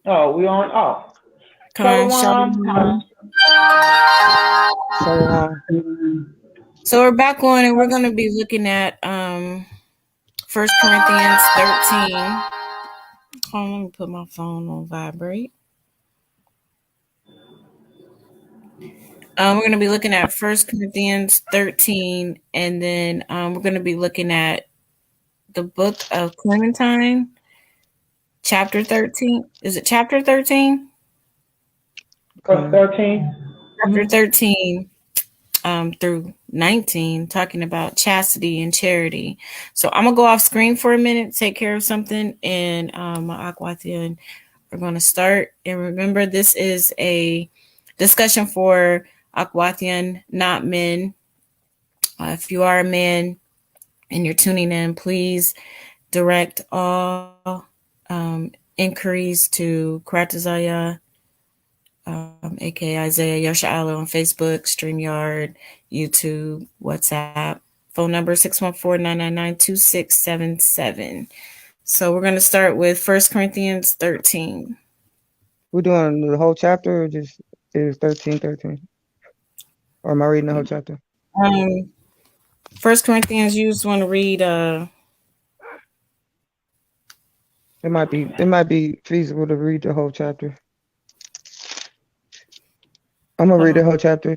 Oh, we on. Oh, Khan, Shalom. Shalom. Shalom. So we're back on, and we're going to be looking at 1 Corinthians 13. Hold on, let me put my phone on vibrate. We're going to be looking at 1 Corinthians 13, and then we're going to be looking at the book of Clementine, chapter 13. Is it chapter 13? Verse 13. Chapter 13 through 19, talking about chastity and charity. So I'm going to go off screen for a minute, take care of something, and my Aquathian, we're going to start. And remember, this is a discussion for Aquathian, not men. If you are a man and you're tuning in, please direct all inquiries to Kratazaya, aka Isaiah Yasha'ala on Facebook, StreamYard, YouTube, WhatsApp. Phone number 614-999-2677. So we're going to start with 1 Corinthians 13. We're doing the whole chapter or just is 13:13? Or am I reading the whole chapter? 1 Corinthians, you just want to read It might be feasible to read the whole chapter. I'm gonna read the whole chapter.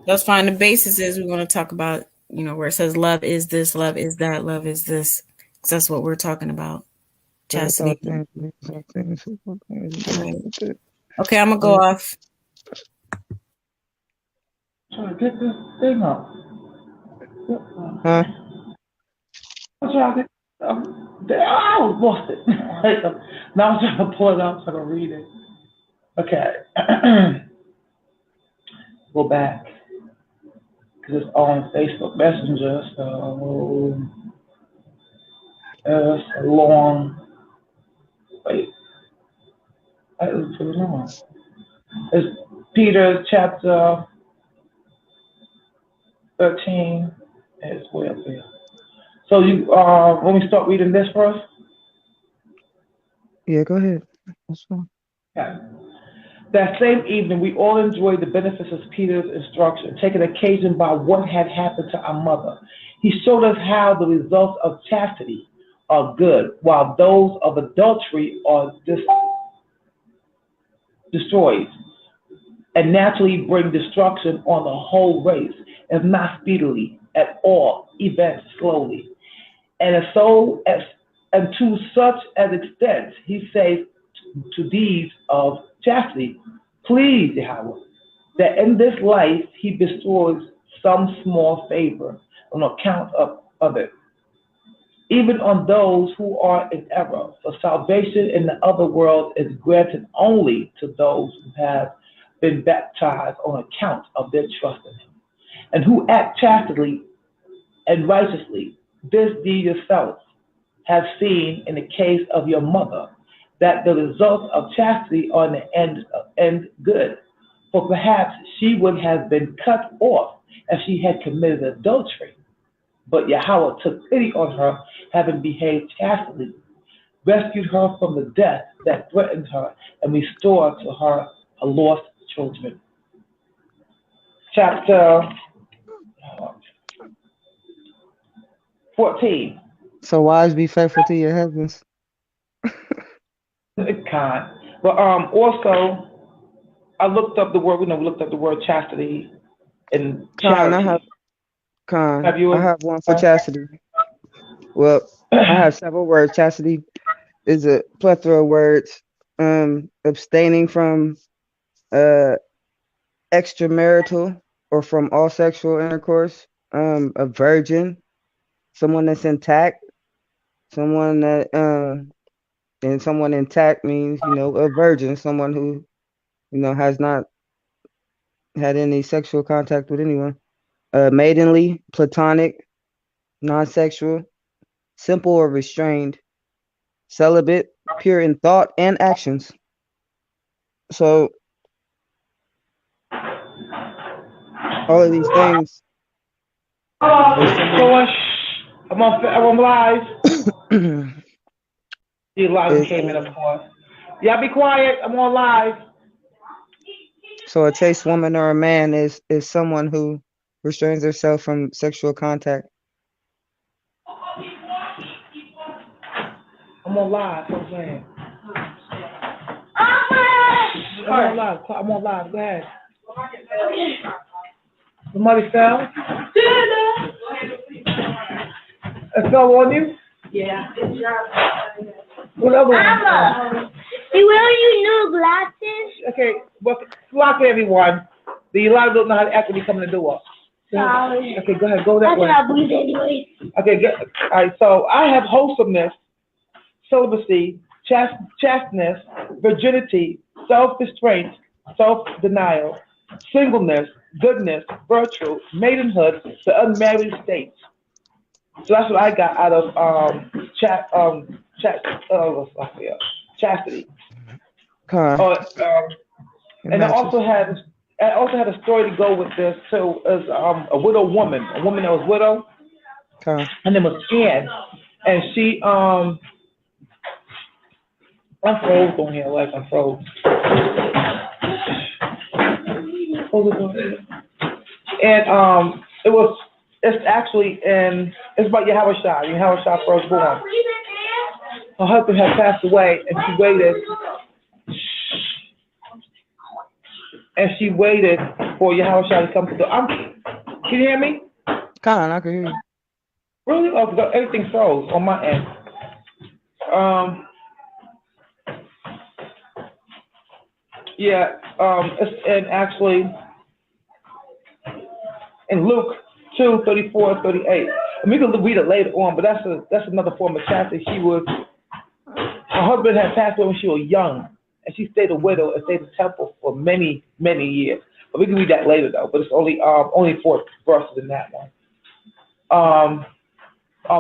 that's fine. The basis is we want to talk about, where it says love is this, love is that, love is this. 'Cause that's what we're talking about. Chastity. Right. Okay, I'm gonna go off. Trying to get this thing up. Huh? I'm trying to get. I lost it. Now I'm trying to pull it up so I can read it. Okay. Go back because it's on Facebook Messenger, so it's a long. Wait, that is too long. It's Peter chapter 13. It's way up there. So you when we start reading this first? Yeah, go ahead. That's fine. Okay. That same evening, we all enjoyed the benefits of Peter's instruction, taken occasion by what had happened to our mother. He showed us how the results of chastity are good, while those of adultery are destroyed, and naturally bring destruction on the whole race, if not speedily, at all events slowly. And to such an extent, he says to these of chastity, please, Yahweh, that in this life he bestows some small favor on account of it, even on those who are in error. For salvation in the other world is granted only to those who have been baptized on account of their trust in him, and who act chastely and righteously. This deed yourself have seen in the case of your mother, that the results of chastity are in the end good. For perhaps she would have been cut off if she had committed adultery. But Yahweh took pity on her, having behaved chastely, rescued her from the death that threatened her, and restored to her lost children. Chapter 14. So wives, be faithful to your husbands. Kind. But also, I looked up the word. We looked up the word chastity and charity. Have you? I have one for chastity. Well, I have several words. Chastity is a plethora of words. Abstaining from extramarital or from all sexual intercourse. A virgin, someone that's intact, someone that and someone intact means a virgin, someone who has not had any sexual contact with anyone. Maidenly, platonic, non-sexual, simple or restrained, celibate, pure in thought and actions. So all of these things. I'm on live. Elijah Is came in, of course. Y'all be quiet. I'm on live. so a chaste woman or a man is someone who restrains herself from sexual contact. I'm on live. What's saying? I'm on live. I'm on live. Go ahead. Somebody fell? It fell on you? Yeah. What other one? Mama, you wear your new glasses? Okay, well, lock everyone. The Elijah don't know how to act when you come in the door. Sorry. Okay, go ahead. Go that I way. cannot breathe anyway. Okay, all right. So I have wholesomeness, celibacy, chasteness, virginity, self-restraint, self-denial, singleness, goodness, virtue, maidenhood, the unmarried state. So that's what I got out of chastity. Huh. And I also had a story to go with this too, as a widow woman, a woman that was widow. Huh. Her name was Ann, and she I'm froze on here, like I'm froze. And it's about Yahweh firstborn. Her husband had passed away, and she waited for Yahweh to come to the. Can you hear me? I can hear you. Really? Oh, everything froze on my end. And actually, in Luke 2:34-38. And we can read it later on, but that's another form of chastity. Her husband had passed away when she was young, and she stayed a widow and stayed in the temple for many, many years. But we can read that later though. But it's only 4 verses in that one.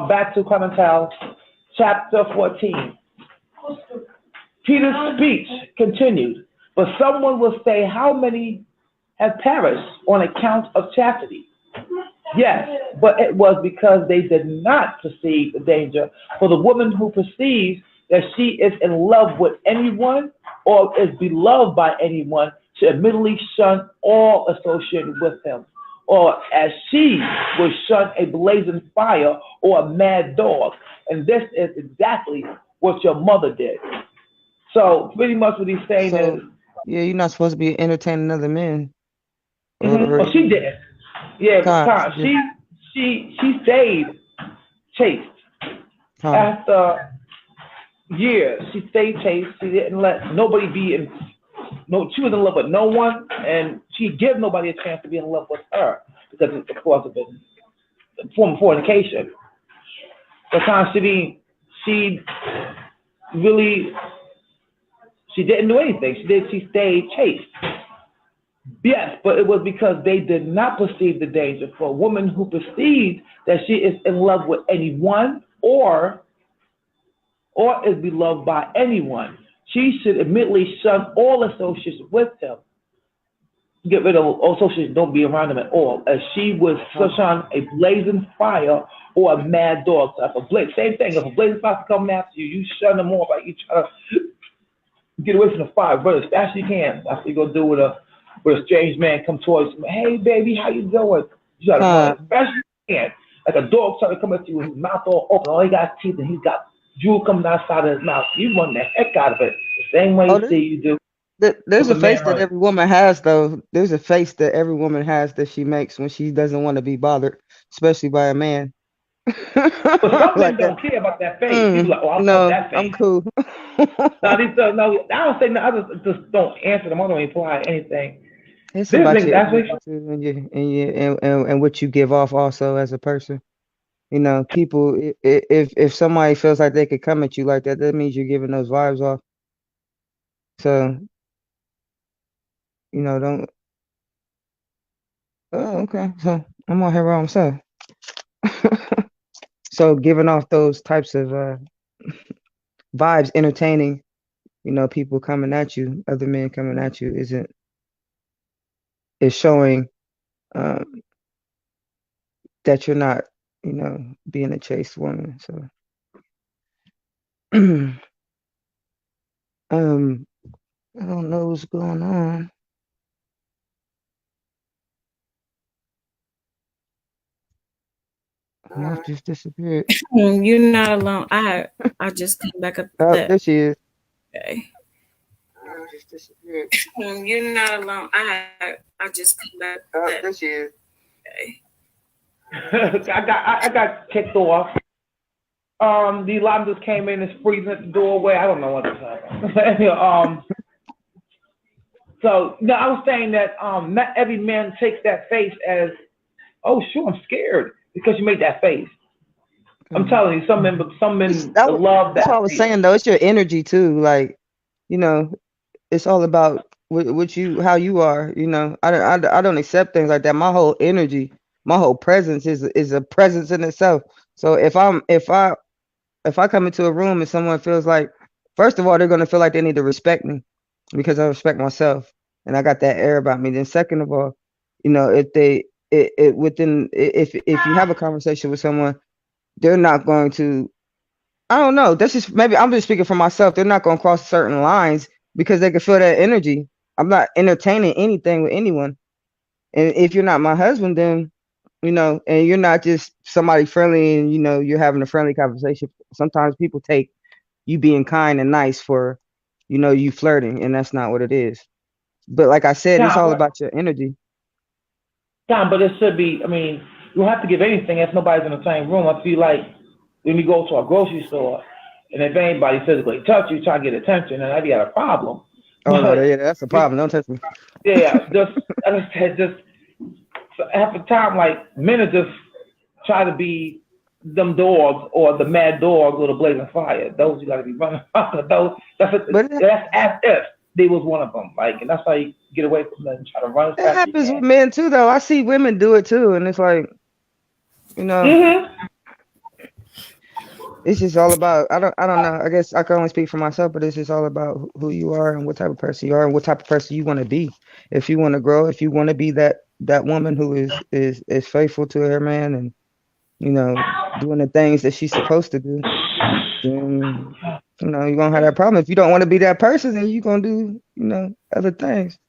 Back to Clementine, chapter 14. Peter's speech continued, but someone will say, how many have perished on account of chastity? Yes, but it was because they did not perceive the danger. For the woman who perceives that she is in love with anyone or is beloved by anyone should immediately shun all associated with him. Or as she would shun a blazing fire or a mad dog. And this is exactly what your mother did. So pretty much what he's saying is, yeah, you're not supposed to be entertaining other men. Well, she did. Yeah, God, she stayed chaste. After years, she stayed chaste. She didn't let nobody be in. No, she was in love with no one, and she gave nobody a chance to be in love with her because, of course, of a form of fornication. But she really, she didn't do anything. She stayed chaste. Yes, but it was because they did not perceive the danger. For a woman who perceives that she is in love with anyone or is beloved by anyone, she should immediately shun all associations with him. Get rid of all associations, don't be around him at all. As she would shun a blazing fire or a mad dog. So same thing. If a blazing fire comes after you, you shun them all. Like you try to get away from the fire, brother, as fast as you can. That's what you gonna do with a strange man come towards you. Hey, baby, how you doing? You gotta run as fast as you can. Like a dog trying to come at you with his mouth all open. All he got teeth and he's got drool coming outside of his mouth. You run the heck out of it. The same way you do. There's a face that every woman has, though. There's a face that every woman has that she makes when she doesn't want to be bothered, especially by a man. But some men don't care about that face. People like, I love that face. I'm cool. I don't say no. I just don't answer them. I don't imply anything. It's about your attitude and what you give off also as a person. You know, people, if somebody feels like they could come at you like that, that means you're giving those vibes off. So, don't. Oh, okay. So I'm on here wrong. So giving off those types of vibes, entertaining, people coming at you, other men coming at you, is showing that you're not, being a chaste woman. So I don't know what's going on. Mouth just disappeared. You're not alone. I just came back up. Oh, there she is. Okay. Mouth just disappeared. You're not alone. I just came back. Oh, there she is. Okay. I got kicked off. The alarm just came in, it's freezing at the doorway. I don't know what just happened. So no, I was saying that not every man takes that face as, oh sure, I'm scared because you made that face. I'm telling you, some men love that. That's what I was saying though. It's your energy too. Like, you know, it's all about what you, how you are. You know, I don't accept things like that. My whole energy, my whole presence is a presence in itself. So if I come into a room and someone feels like, first of all, they're gonna feel like they need to respect me because I respect myself and I got that air about me. Then second of all, you know, if you have a conversation with someone, they're not going to, I don't know. That's just, maybe I'm just speaking for myself. They're not going to cross certain lines because they can feel that energy. I'm not entertaining anything with anyone. And if you're not my husband, then, you know, and you're not just somebody friendly and, you know, you're having a friendly conversation. Sometimes people take you being kind and nice for, you know, you flirting, and that's not what it is. But like I said, it's all about your energy. Tom, but it should be, I mean, you don't have to give anything if nobody's in the same room. I feel like when you go to a grocery store and if anybody physically touch you, try to get attention, and I got a problem. Oh, no, yeah, that's a problem. Don't touch me. Yeah, just, I said, just half the time, like, men are just try to be them dogs or the mad dog with a blazing fire. Those you got to be running from. Those, that's as if they was one of them. Like, and that's how you get away from them and try to run. It happens with men too, though. I see women do it too, and it's like, you know, it's just all about. I don't know. I guess I can only speak for myself, but it's just all about who you are and what type of person you are and what type of person you want to be. If you want to grow, if you want to be that woman who is faithful to her man and, you know, doing the things that she's supposed to do, then, you know, you're gonna have that problem. If you don't want to be that person, then you're gonna do, you know, other things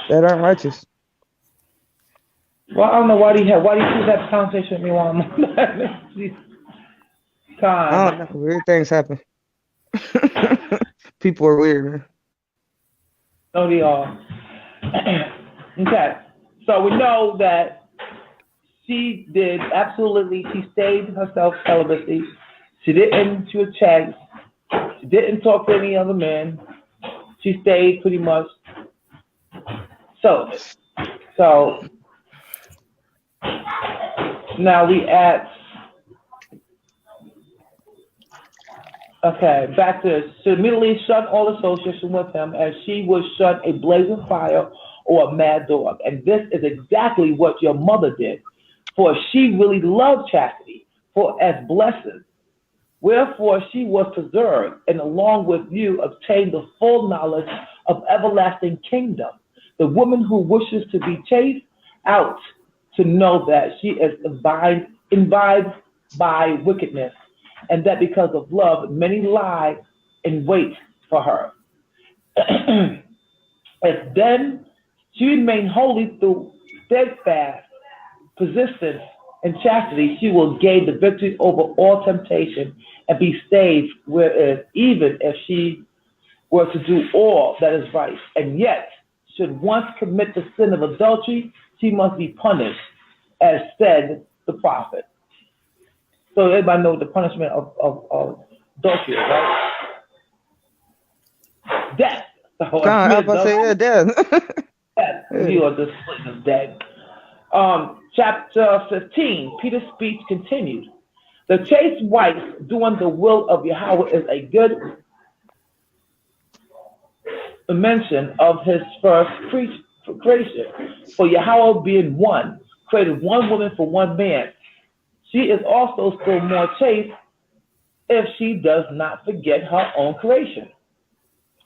that aren't righteous. Well, I don't know why do you choose that conversation with me while I'm I don't know. Weird things happen. People are weird, man. Oh, they are. Okay, so we know that she did absolutely. She stayed herself celibacy. She didn't. She was chaste. She didn't talk to any other men. She stayed pretty much celibate. So now we at. Okay, back to this. She immediately shut all association with him as she would shut a blazing fire or a mad dog. And this is exactly what your mother did. For she really loved chastity, for as blessed. Wherefore she was preserved, and along with you obtained the full knowledge of everlasting kingdom. The woman who wishes to be chased out to know that she is imbibed by wickedness, and that because of love, many lie in wait for her. If then she remain holy through steadfast persistence in chastity, she will gain the victory over all temptation and be saved, whereas even if she were to do all that is right, and yet should once commit the sin of adultery, she must be punished, as said the prophet. So everybody knows the punishment of adultery, right? Death. So I was about to say, yeah, death. Death. You are just dead. Chapter 15, Peter's speech continued. The chaste wife doing the will of Yahweh is a good mention of his first creation. For Yahweh being one, created one woman for one man. She is also still more chaste if she does not forget her own creation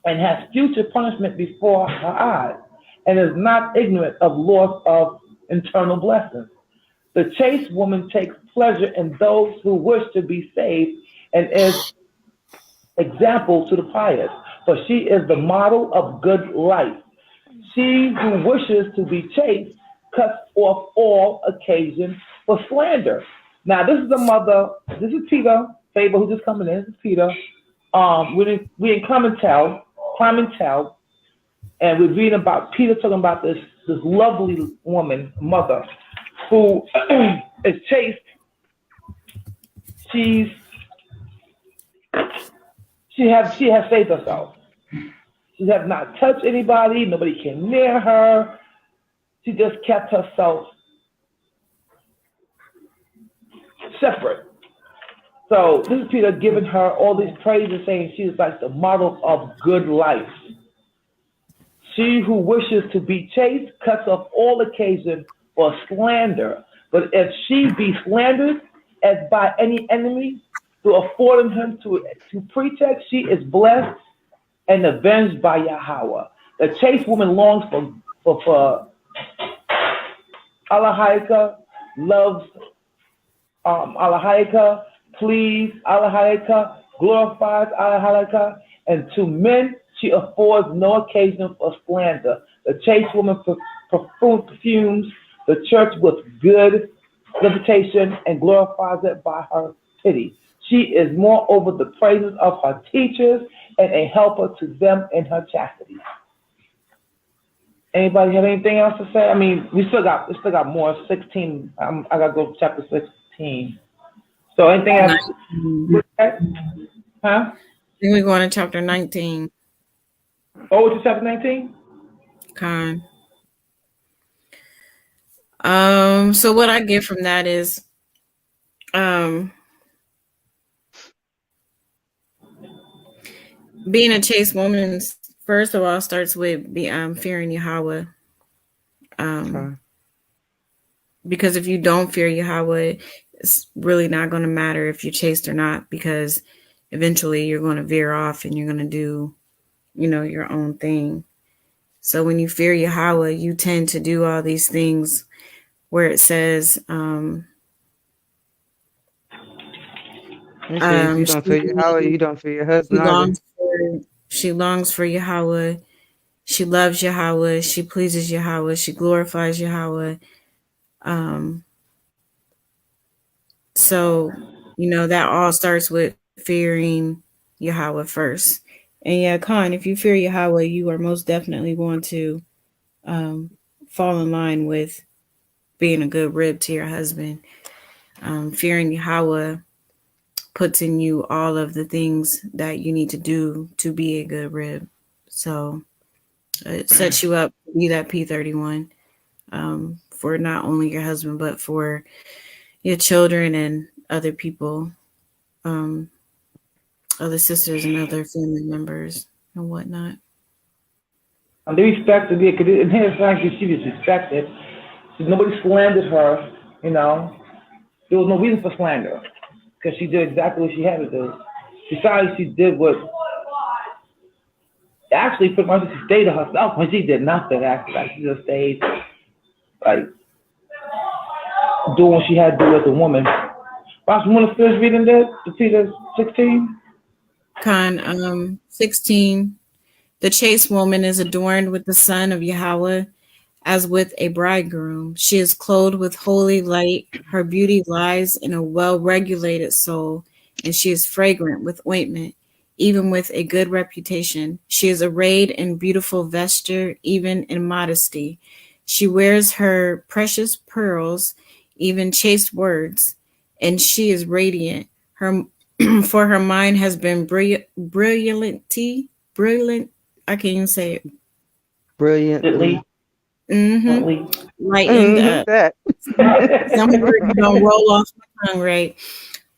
and has future punishment before her eyes and is not ignorant of loss of eternal blessings. The chaste woman takes pleasure in those who wish to be saved and is example to the pious, for she is the model of good life. She who wishes to be chaste cuts off all occasion for slander. Now, this is the mother. This is Peter Faber, who's just coming in. This is Peter. We in Clementel, and we're reading about Peter talking about this lovely woman, mother, who is chaste. She has saved herself. She has not touched anybody. Nobody came near her. She just kept herself separate. So this is Peter giving her all these praises, saying she is like the model of good life. She who wishes to be chaste cuts off all occasion for slander. But if she be slandered as by any enemy, to affording him to pretext, she is blessed and avenged by Yahweh. The chaste woman longs for Allahayka, loves Allahayka, please Allahayka, glorifies Allahayka, and to men she affords no occasion for slander. The chaste woman perfumes the church with good reputation and glorifies it by her pity. She is moreover the praises of her teachers and a helper to them in her chastity. Anybody have anything else to say? I mean, we still got more. 16. I gotta go to chapter 16. So anything else? Huh? Then we go on to chapter 19. Oh, to chapter 19? Con. So what I get from that is, being a chaste woman, first of all, starts with fearing Yahweh. Because if you don't fear Yahweh, it's really not going to matter if you're chaste or not, because eventually you're going to veer off and you're going to do, your own thing. So when you fear Yahweh, you tend to do all these things where it says, if you don't fear Yahweh, you don't fear your husband. She longs for Yahweh. She loves Yahweh. She pleases Yahweh. She glorifies Yahweh. So, that all starts with fearing Yahweh first. And yeah, Khan, if you fear Yahweh, you are most definitely going to fall in line with being a good rib to your husband. Fearing Yahweh puts in you all of the things that you need to do to be a good rib. So it sets you up to be that P31 for not only your husband, but for your children and other people, other sisters and other family members and whatnot. They respected it, because in here, frankly, she was respected. Nobody slandered her, There was no reason for slander, because she did exactly what she had to do. Besides, she did what, actually, pretty much she stayed to herself when she did nothing, actually. Like, she just stayed, doing what she had to do as a woman. Ross, you want to finish reading this? To Peter 16? Con, 16. The chaste woman is adorned with the son of Yahweh as with a bridegroom. She is clothed with holy light. Her beauty lies in a well-regulated soul, and she is fragrant with ointment, even with a good reputation. She is arrayed in beautiful vesture, even in modesty. She wears her precious pearls, even chaste words, and she is radiant. For her mind has been brilliant. I can't even say it. Brilliantly. Lightened up. Some words don't roll off my tongue, right?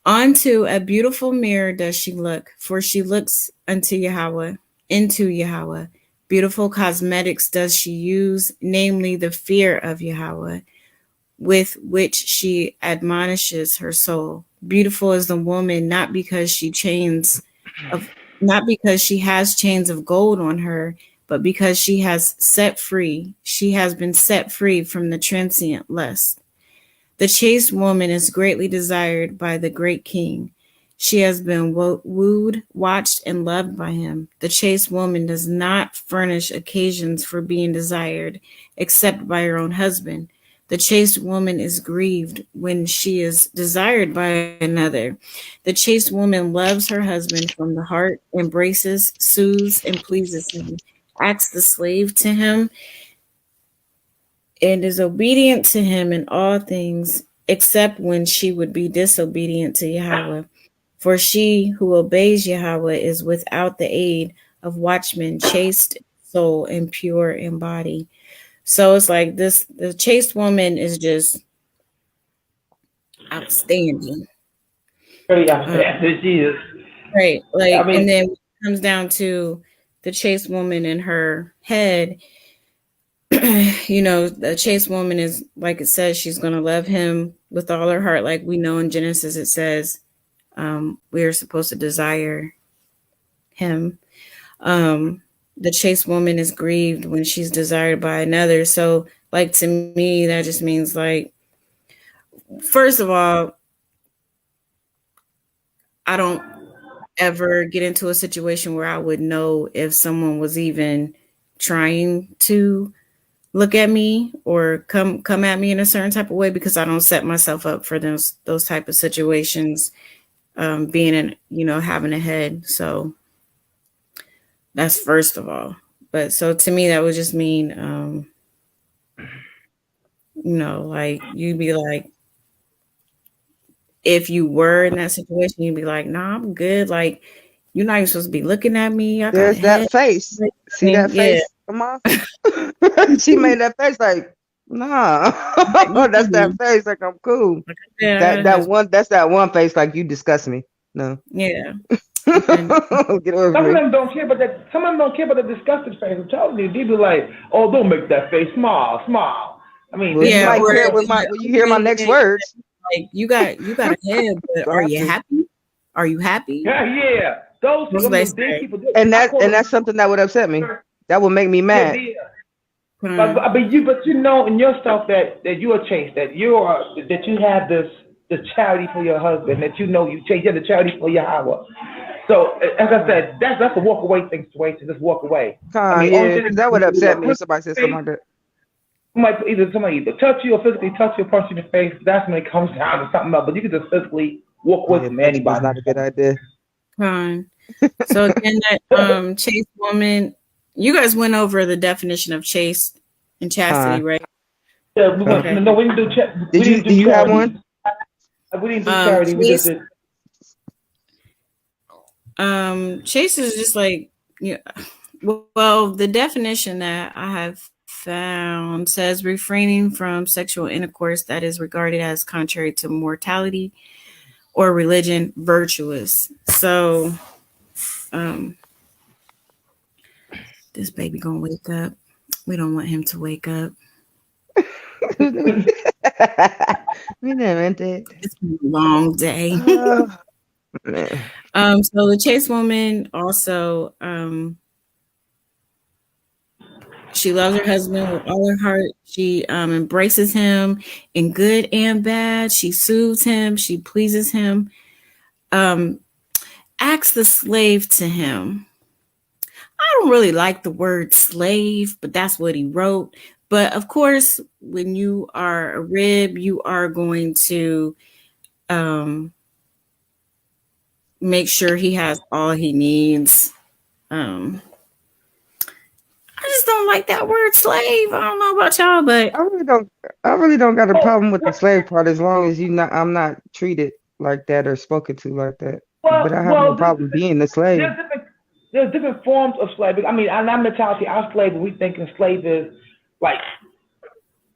Onto a beautiful mirror does she look, for she looks into Yahweh. Beautiful cosmetics does she use, namely the fear of Yahweh, with which she admonishes her soul. Beautiful is the woman, not because she has chains of gold on her, but because she has been set free from the transient lust. The chaste woman is greatly desired by the great king, She has been wooed, watched, and loved by him. The chaste woman does not furnish occasions for being desired, except by her own husband. The chaste woman is grieved when she is desired by another. The chaste woman loves her husband from the heart, embraces, soothes, and pleases him, acts the slave to him, and is obedient to him in all things, except when she would be disobedient to Yahweh. For she who obeys Yahweh is without the aid of watchmen, chaste in soul and pure in body. So it's like this, the chaste woman is just outstanding. Very outstanding. Jesus. Right. Like, I mean, and then when it comes down to the chaste woman in her head, the chaste woman is, like it says, she's going to love him with all her heart. Like we know in Genesis, it says, we are supposed to desire him. The chaste woman is grieved when she's desired by another. So, like, to me, that just means, like, first of all, I don't ever get into a situation where I would know if someone was even trying to look at me or come at me in a certain type of way, because I don't set myself up for those type of situations, being in, having a head. So that's first of all. But so to me, that would just mean, like you'd be like, if you were in that situation, you'd be like, nah, I'm good. Like, you're not even supposed to be looking at me. There's that face. See that face? Come on. She made that face like, nah. That's that face like I'm cool. That's that one face like you disgust me. No. Yeah. Get over some of them don't care about that. Some of them don't care about the disgusted face. I'm telling you, they be like, "Oh, don't make that face. Smile." I mean, well, you might care when you hear my next words. Like you got a head, but are you happy? Are you happy? Yeah. Those people. And that's something that would upset me. That would make me mad. Yeah. But you know in yourself that you are chaste, that you have the charity for your husband, that you chaste, you have the charity for Yahweh. So as I said, that's a walk away situation. Just walk away. That would upset me if somebody said something like that. Somebody either touch you or physically touch you or punch you in the face. That's when it comes down to something else. But you can just physically walk away from anybody. That's not a good idea. Fine. So again, that chaste woman, you guys went over the definition of chaste and chastity, right? Yeah, we didn't do charity. Do you have one? We didn't do charity. We just did. Chaste is just like, well, the definition that I have found says refraining from sexual intercourse that is regarded as contrary to morality or religion, virtuous. So, this baby gonna wake up. We don't want him to wake up. We never meant it. It's been a long day. So the chaste woman also, she loves her husband with all her heart. She embraces him in good and bad. She soothes him. She pleases him. Acts the slave to him. I don't really like the word slave, but that's what he wrote. But of course, when you are a rib, you are going to make sure he has all he needs. I just don't like that word slave. I don't know about y'all, but I really don't got a problem with the slave part as long as I'm not treated like that or spoken to like that. But I have no problem being a slave. There's different forms of slavery. I mean, in our mentality, our slave, we thinking slave is like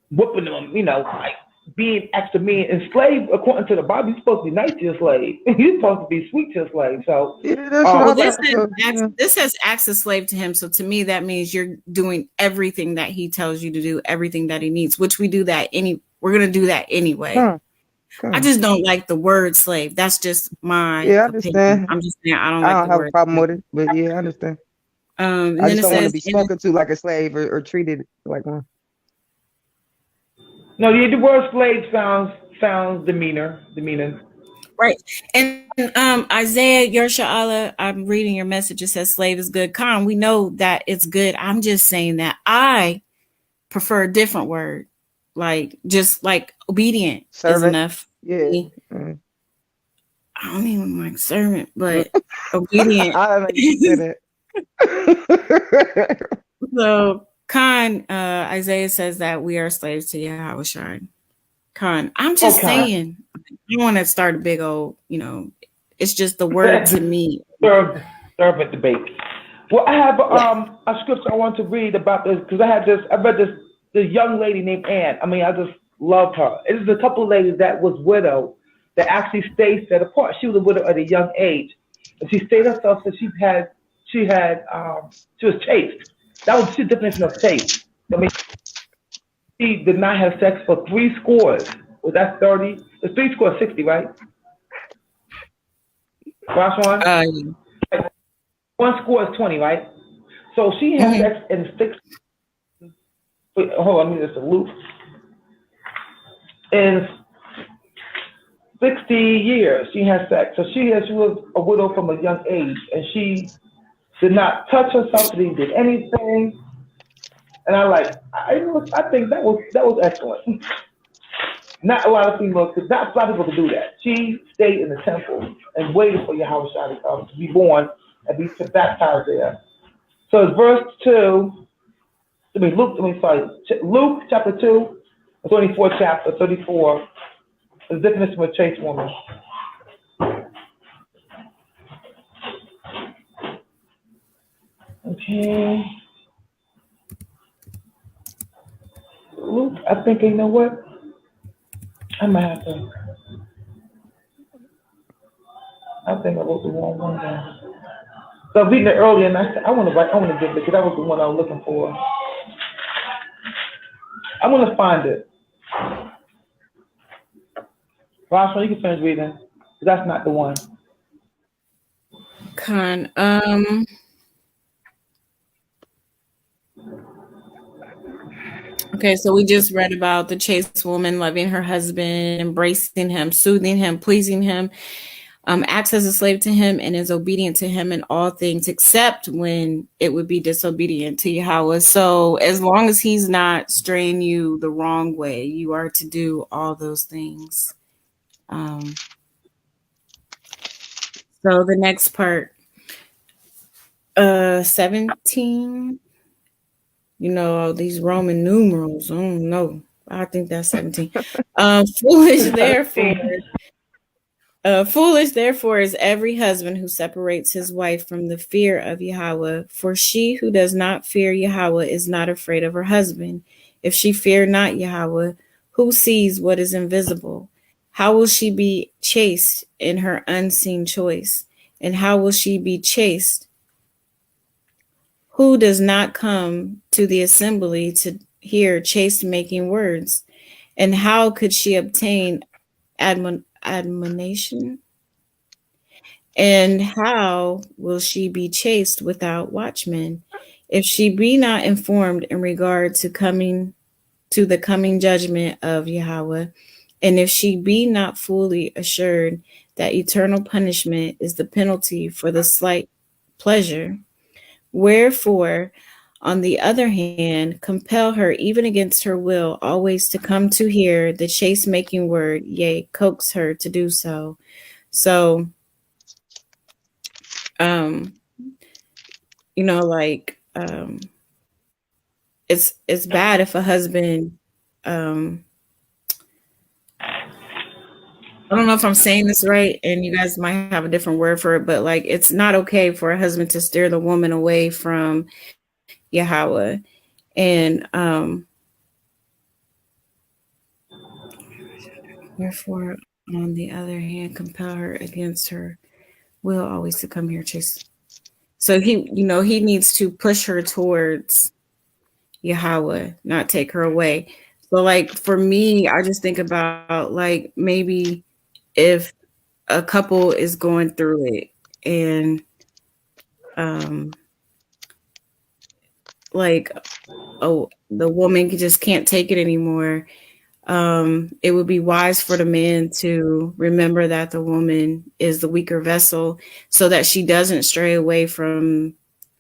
whooping them, like being extra mean. And slave, according to the Bible, you're supposed to be nice to your slave. You're supposed to be sweet to your slave. So this says acts a slave to him. So to me, that means you're doing everything that he tells you to do, everything that he needs, which we do that we're gonna do that anyway. I just don't like the word slave. That's just my opinion. Understand. I'm just saying I don't have a problem with it, but I understand. I just don't want to be spoken to like a slave or treated like one. No, the word slave sounds demeaning. Right. And Isaiah, your Sha'ala, I'm reading your message. It says slave is good. Khan, we know that it's good. I'm just saying that I prefer a different word. Like just like obedient is Servant. enough. Yeah. I don't even like servant, but obedient. I don't know you said that. So Khan, Isaiah says that we are slaves to Yahweh Shai. Khan, I'm just saying, you want to start a big old, it's just the word to me. Servant debate. Well, I have a scripture I want to read about this because I read this young lady named Anne. I mean, I just love her. It is a couple of ladies that was widowed that actually stayed set apart. She was a widow at a young age, and she stayed herself so she was chaste. That was the definition of chaste. I mean, she did not have sex for 3 scores. Was that 30? It's 3 scores 60, right? Rashwan? 1 score is 20, right? So she had sex in 6. Hold on, let me just Luke. In 60 years, she had sex. So she was a widow from a young age, and she did not touch herself. She did anything. And I think that was excellent. Not a lot of people could do that. She stayed in the temple and waited for Yahweh Shai to come to be born and be baptized there. So it's verse 2. Luke chapter 2, 24 chapter 34. The definition of a chaste woman. Okay. Luke, I think you know what? I might have to. I think I wrote the wrong one down. So I was reading it earlier, and I said I want to get it because that was the one I was looking for. I'm gonna find it. Roswell, you can finish reading. That's not the one. Khan, okay, so we just read about the chaste woman loving her husband, embracing him, soothing him, pleasing him, acts as a slave to him, and is obedient to him in all things, except when it would be disobedient to Yahweh. So as long as he's not straying you the wrong way, you are to do all those things. So the next part, 17. These Roman numerals. I don't know. I think that's 17. Foolish therefore is every husband who separates his wife from the fear of Yahweh. For she who does not fear Yahweh is not afraid of her husband. If she fear not Yahweh, who sees what is invisible? How will she be chaste in her unseen choice? And how will she be chaste who does not come to the assembly to hear chaste making words? And how could she obtain admonition? And how will she be chaste without watchmen? If she be not informed in regard to the coming judgment of Yahweh, and if she be not fully assured that eternal punishment is the penalty for the slight pleasure, wherefore, on the other hand, compel her even against her will always to come to hear the chaste making word, yea, coax her to do so. So, it's bad if a husband, I don't know if I'm saying this right, and you guys might have a different word for it, but like it's not okay for a husband to steer the woman away from Yahweh. And wherefore, on the other hand, compel her against her will always to come here chase. So he needs to push her towards Yahweh, not take her away. So like for me, I just think about like maybe if a couple is going through it and the woman just can't take it anymore. it would be wise for the man to remember that the woman is the weaker vessel, so that she doesn't stray away from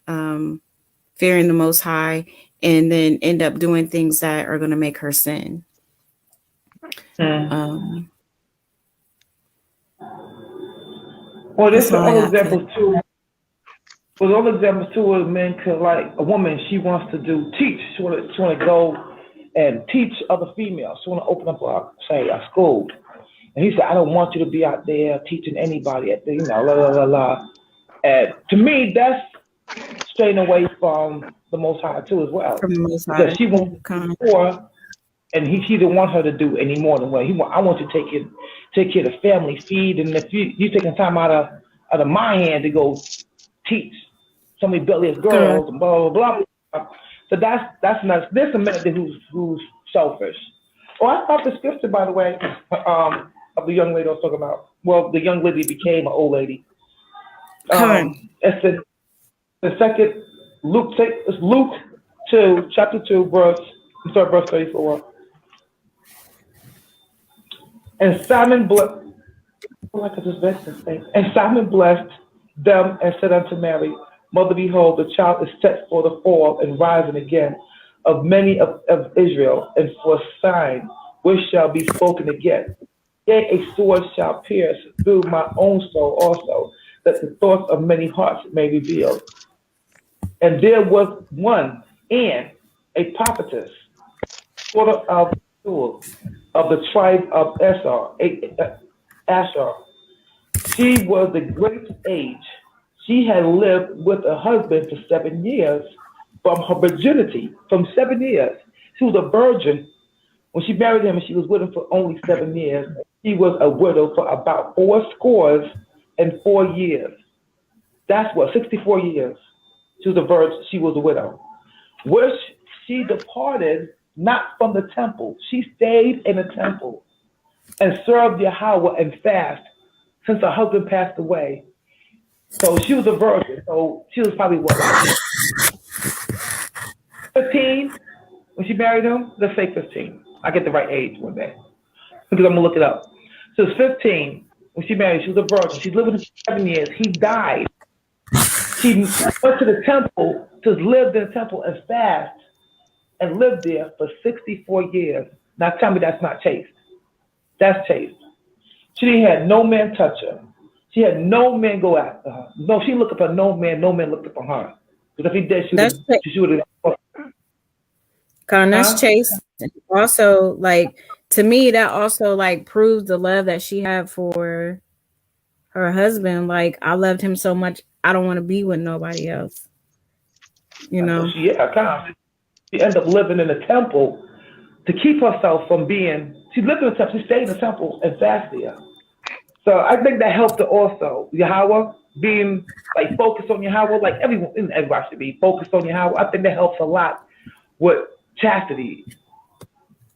fearing the Most High and then end up doing things that are going to make her sin. Well, there's some other examples too. Well, other examples too where men could, like a woman, she wants to teach. She want to go and teach other females. She want to open up a school. And he said, I don't want you to be out there teaching anybody at the, la la la la. And to me, that's straying away from the Most High too as well. From the Most High. Because she wants before, and he didn't want her to do any more than what I want you to take care of the family, feed, and if you taking time out of my hand to go teach so many belliest girls and blah blah blah. So that's nuts. There's a man who's selfish. Oh, I thought the scripture, by the way, of the young lady I was talking about. Well, the young lady became an old lady. It's the second Luke 2, chapter 2, verse 34. And Simon blessed them and said unto Mary, Mother, behold, the child is set for the fall and rising again of many of Israel, and for a sign which shall be spoken again. Yea, a sword shall pierce through my own soul also, that the thoughts of many hearts may be revealed. And there was one, Anne, a prophetess, daughter of the tribe of Asher. She was the great age. She had lived with a husband for 7 years from her virginity, from 7 years. She was a virgin when she married him, and she was with him for only 7 years. She was a widow for about 64 years. That's what, 64 years. She was a virgin. She was a widow. Which she departed not from the temple. She stayed in the temple and served Yahweh and fast since her husband passed away. So she was a virgin. So she was probably what, like 15 when she married him? Let's say 15. I get the right age one day because I'm going to look it up. So it's 15 when she married. She was a virgin. She lived with him for 7 years. He died. She went to the temple, to live in the temple and fast and lived there for 64 years. Now tell me that's not chaste. That's chaste. She had no man touch her. She had no man go after her. No, she looked up at no man looked up on her. Because if he did, she would have. That's chaste. Also, like, to me, that also like proves the love that she had for her husband. Like, I loved him so much, I don't want to be with nobody else. You know? Yeah, kind of. She ended up living in the temple to keep herself from being. She lived in the temple. She stayed in the temple and fasted there. So I think that helped her also. Yahweh, being like focused on Yahweh, like everybody should be focused on Yahweh. I think that helps a lot with chastity.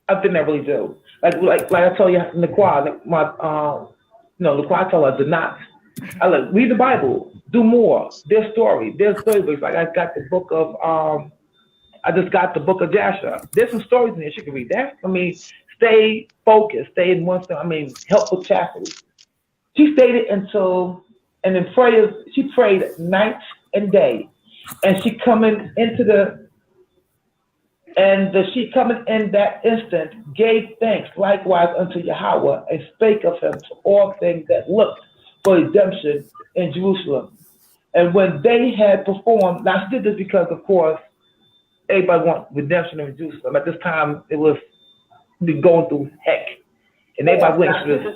I think that really do. Like I told you in the choir, the choir told her to not. Read the Bible, do more. There's storybooks. Like I got the book of I just got the book of Jasher. There's some stories in there. She can read that. I mean, stay focused, stay in one thing. I mean, help with chastity. She stayed until, and in prayers, she prayed night and day. And she coming in that instant gave thanks likewise unto Yahweh and spake of him to all things that looked for redemption in Jerusalem. And when they had performed, now she did this because, of course, everybody wants redemption in Jerusalem. At this time, it was going through heck. And everybody waiting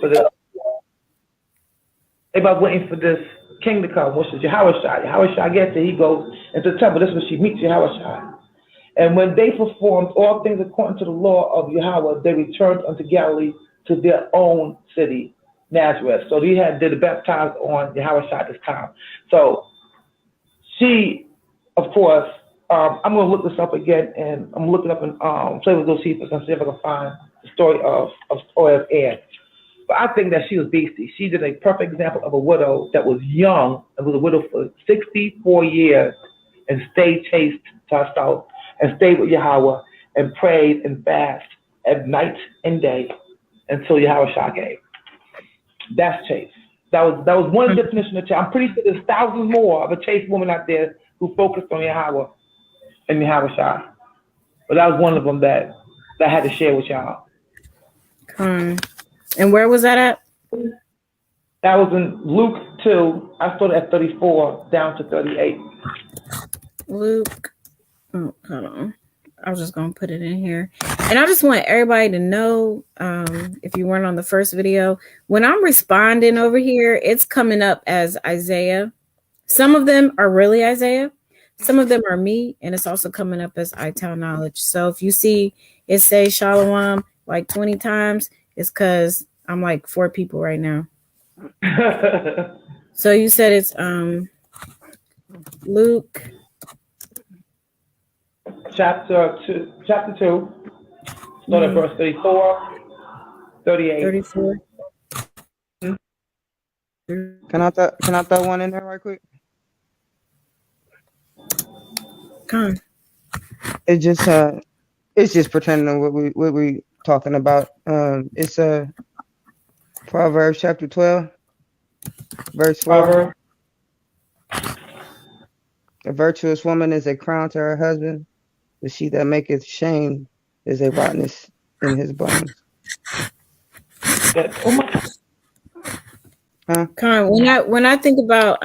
for this king to come, which is Yahweh. Yahweh gets there, he goes into the temple. This is when she meets Yahweh. And when they performed all things according to the law of Yahweh, they returned unto Galilee to their own city, Nazareth. So they did baptized on Yahweh this time. So she, of course, I'm going to look this up again, and I'm looking up in Flavor Josephus and see if I can find the story of Anne. But I think that she was beastie. She did a perfect example of a widow that was young and was a widow for 64 years and stayed chaste to herself and stayed with Yahweh and prayed and fasted at night and day until Yahweh Shah came. That's chaste. That was one definition of chaste. I'm pretty sure there's thousands more of a chaste woman out there who focused on Yahweh and Yahweh Shah. But that was one of them that I had to share with y'all. And where was that at? That was in Luke 2. I started at 34 down to 38. Luke. Oh, hold on. I was just going to put it in here. And I just want everybody to know, if you weren't on the first video, when I'm responding over here, it's coming up as Isaiah. Some of them are really Isaiah. Some of them are me. And it's also coming up as I Tell Knowledge. So if you see it say Shalom like 20 times, it's because I'm like 4 people right now. So you said it's Luke chapter 2, start at verse 34, 38. 34. Can I throw one in there right quick? Come. It's just pertaining to what we talking about. It's Proverbs chapter 12, verse 4. A virtuous woman is a crown to her husband, but she that maketh shame is a rottenness in his bones. Con, when I think about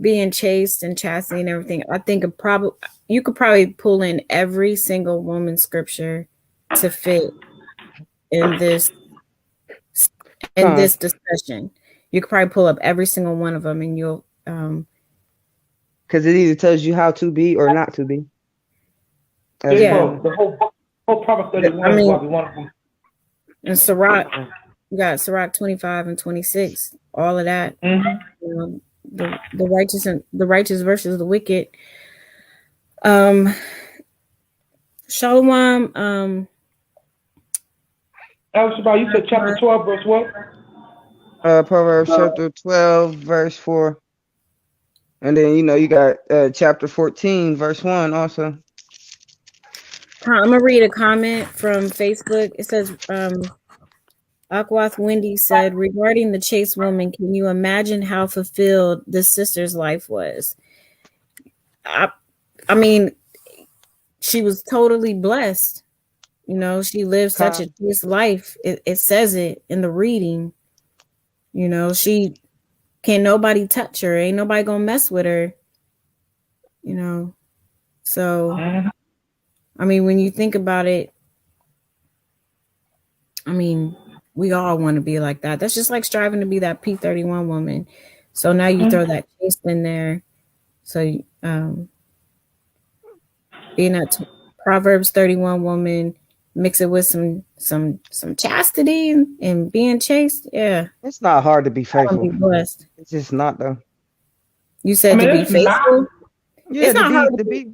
being chaste and chastity and everything, I think of you could probably pull in every single woman scripture to fit in this discussion. You could probably pull up every single one of them, and you'll because it either tells you how to be or not to be. Yeah, the whole Proverbs 31 is probably one of them. And Sirach, you got Sirach 25 and 26, all of that. Mm-hmm. The righteous and the righteous versus the wicked. Shalom. Al-Shabaab, you said chapter 12, verse what? Proverbs chapter 12, verse 4. And then, you got chapter 14, verse 1 also. I'm going to read a comment from Facebook. It says, Aquath Wendy said, regarding the chaste woman, can you imagine how fulfilled the sister's life was? I mean, she was totally blessed. She lived such a chaste life. It says it in the reading. She can't nobody touch her. Ain't nobody gonna mess with her. So, I mean, when you think about it, I mean, we all want to be like that. That's just like striving to be that P31 woman. So now you throw that chaste in there. So, being that Proverbs 31 woman, mix it with some chastity and being chaste. Yeah, it's not hard to be faithful. Be blessed. It's just not though. You said to be faithful. Yeah, it's not hard to be.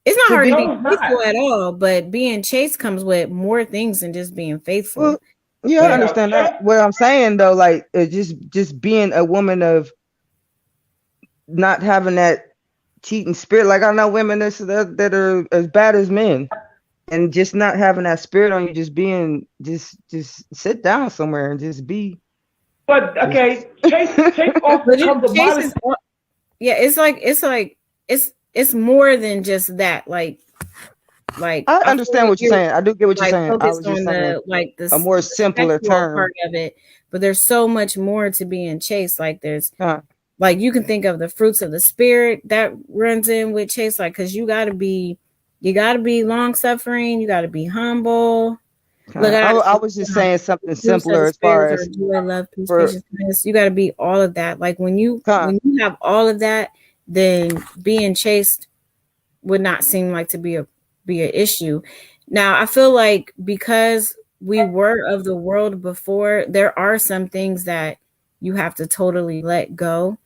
It's not hard to be faithful at all. But being chaste comes with more things than just being faithful. Well, yeah, I understand that. What I'm saying though, like just being a woman of not having that cheating spirit. Like I know women that are as bad as men. And just not having that spirit on you, just sit down somewhere and just be. But okay, chaste also comes to modesty. Yeah, it's more than just that. Like I understand what you're saying. I do get what you're saying. I was just saying the a more simpler term part of it. But there's so much more to being chaste. Like there's like you can think of the fruits of the spirit that runs in with chaste. Like because you got to be long suffering. You got to be humble. I was just saying something simpler as far as joy, love, peace, patience. You got to be all of that. Like when you have all of that, then being chaste would not seem like to be an issue. Now I feel like because we were of the world before, there are some things that you have to totally let go.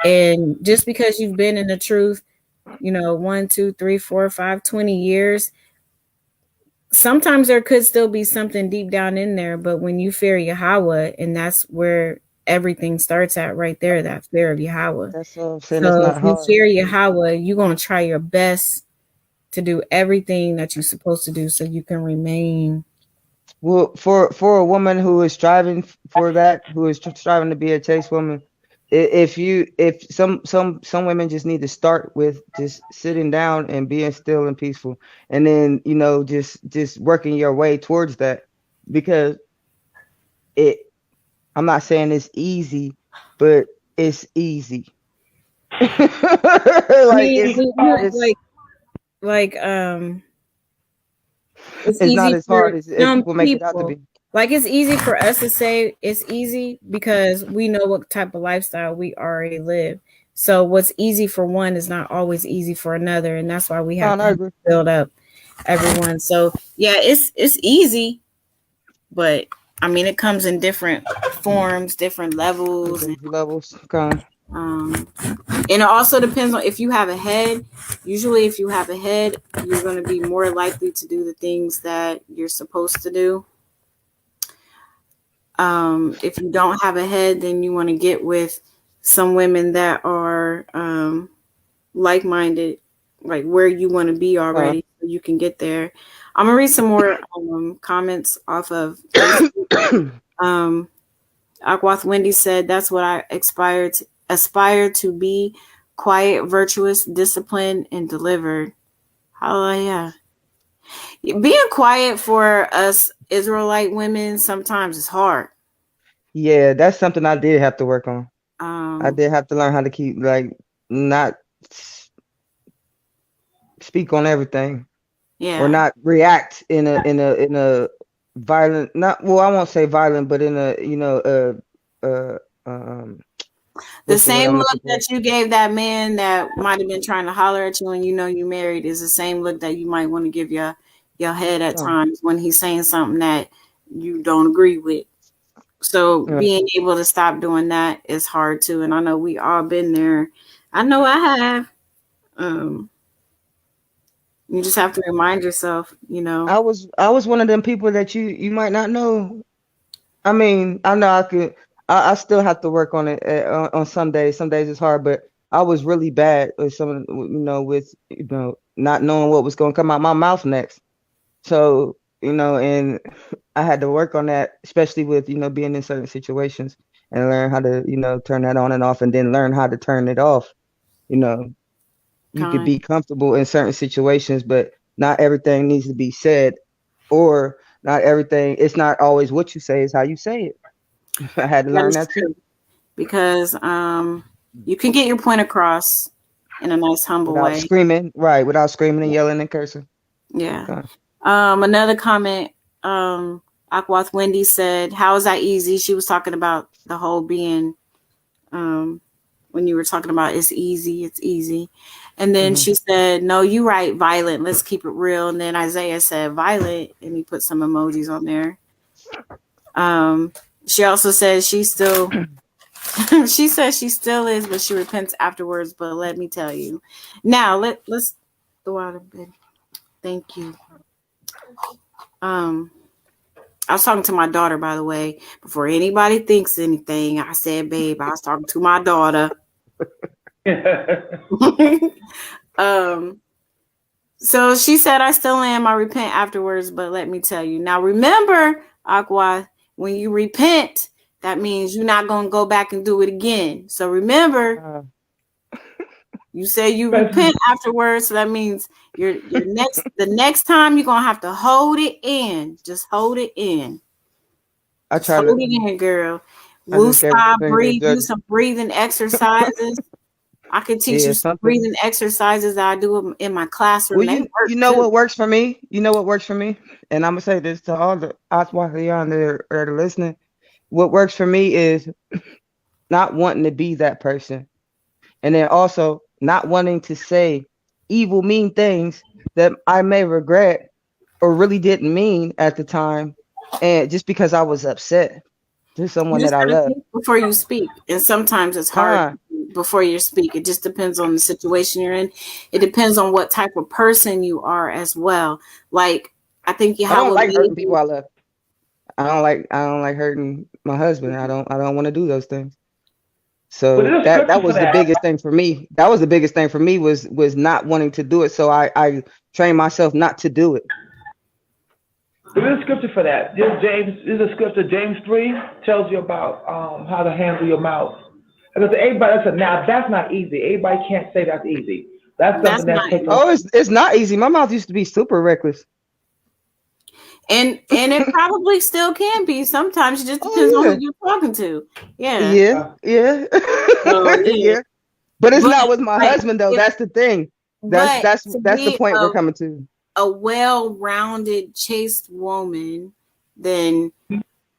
And just because you've been in the truth, 1, 2, 3, 4, 5, 20 years, sometimes there could still be something deep down in there. But when you fear Yahweh, and that's where everything starts at right there, that fear of Yahweh. That's what I'm saying. So if you fear Yahweh, you're going to try your best to do everything that you're supposed to do so you can remain Well, for a woman who is striving for that, who is striving to be a chaste woman, if some women just need to start with just sitting down and being still and peaceful, and then just working your way towards that, because it. I'm not saying it's easy, but it's easy. Like it's not as hard as people make it out to be. Like, it's easy for us to say it's easy because we know what type of lifestyle we already live. So what's easy for one is not always easy for another, and that's why we have to build up everyone. So yeah, it's easy, but I mean, it comes in different forms, different levels. And it also depends on if you have a head. Usually, if you have a head, you're going to be more likely to do the things that you're supposed to do. If you don't have a head, then you want to get with some women that are like-minded, like where you want to be already, so you can get there. I'm gonna read some more comments off of Aquath Wendy said, that's what I aspire to be: quiet, virtuous, disciplined, and delivered. Hallelujah. Being quiet for us Israelite women sometimes is hard. Yeah, that's something I did have to work on. I did have to learn how to keep, like, not speak on everything. Yeah. Or not react in a violent, not, well, I won't say violent, but in a, the same look that you gave that man that might have been trying to holler at you and you married is the same look that you might want to give your head at times when he's saying something that you don't agree with. So being able to stop doing that is hard too. And I know we all been there. I know I have. You just have to remind yourself, I was one of them people that you might not know. I mean, I know I still have to work on it on some days. Some days it's hard, but I was really bad with some, with not knowing what was going to come out my mouth next. So, and I had to work on that, especially with, being in certain situations, and learn how to, turn that on and off, and then learn how to turn it off. You could be comfortable in certain situations, but not everything needs to be said, or not everything. It's not always what you say, is how you say it. I had to learn that too. Because you can get your point across in a nice, humble way. Without screaming and yelling and cursing. Yeah. Okay. Another comment, Aquath Wendy said, how is that easy? She was talking about the whole being, when you were talking about it's easy. And then she said, no, you right, violent. Let's keep it real. And then Isaiah said violent, and he put some emojis on there. She also says she still is, but she repents afterwards. But let me tell you. Now let's go out of bed. Thank you. I was talking to my daughter, by the way. Before anybody thinks anything, I said, babe, I was talking to my daughter. So she said, I still am. I repent afterwards, but let me tell you. Now, remember, Aqua, when you repent, that means you're not going to go back and do it again. So remember, you say you repent afterwards. So that means the next time you're going to have to hold it in. Just hold it in. Hold it in, girl. Breathe. Do some breathing exercises. I can teach you some breathing exercises that I do in my classroom. Well, you know what works for me? You know what works for me? And I'm going to say this to all the Aswahiyan that are listening. What works for me is not wanting to be that person. And then also not wanting to say evil, mean things that I may regret or really didn't mean at the time. And just because I was upset to someone that I love. Before you speak. And sometimes it's hard before you speak. It just depends on the situation you're in. It depends on what type of person you are as well. Like, I think Yahweh, I don't like hurting people I love. I don't like hurting my husband. I don't want to do those things. So that was the biggest thing for me. That was the biggest thing for me was not wanting to do it. So I trained myself not to do it. There's a scripture for that. There's a scripture, James 3, tells you about how to handle your mouth. Because everybody, now that's not easy. Everybody can't say that's easy. That's something that takes a Oh, it's not easy. My mouth used to be super reckless. And it probably still can be. Sometimes it just depends on who you're talking to. Yeah. Yeah. So, Yeah. But it's not with my husband though. That's the thing. That's the point we're coming to. A well-rounded, chaste woman, then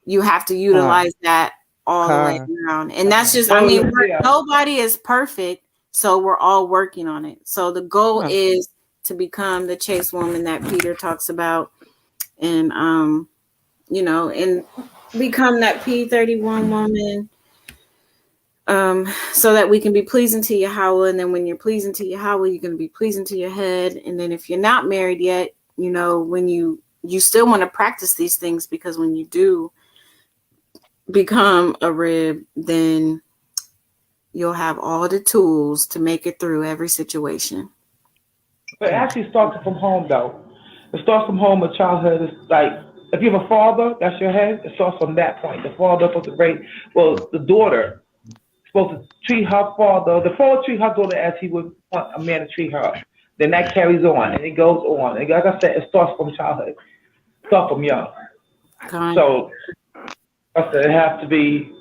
you have to utilize that all the way around. And that's just, I mean, nobody is perfect, so we're all working on it. So the goal is to become the chaste woman that Peter talks about, and you know, and become that P31 woman, so that we can be pleasing to Yahweh. And then when you're pleasing to Yahweh, you're going to be pleasing to your head. And then if you're not married yet, you know, when you still want to practice these things, because when you do become a rib, then you'll have all the tools to make it through every situation. But it actually starts from home, though. It starts from home with childhood. It's like, if you have a father, that's your head, it starts from that point. The father is supposed to raise, well, the daughter is supposed to treat her father, the father treat her daughter as he would want a man to treat her. Then that carries on, and it goes on. And like I said, it starts from childhood. It starts from young. So, I said, it has to be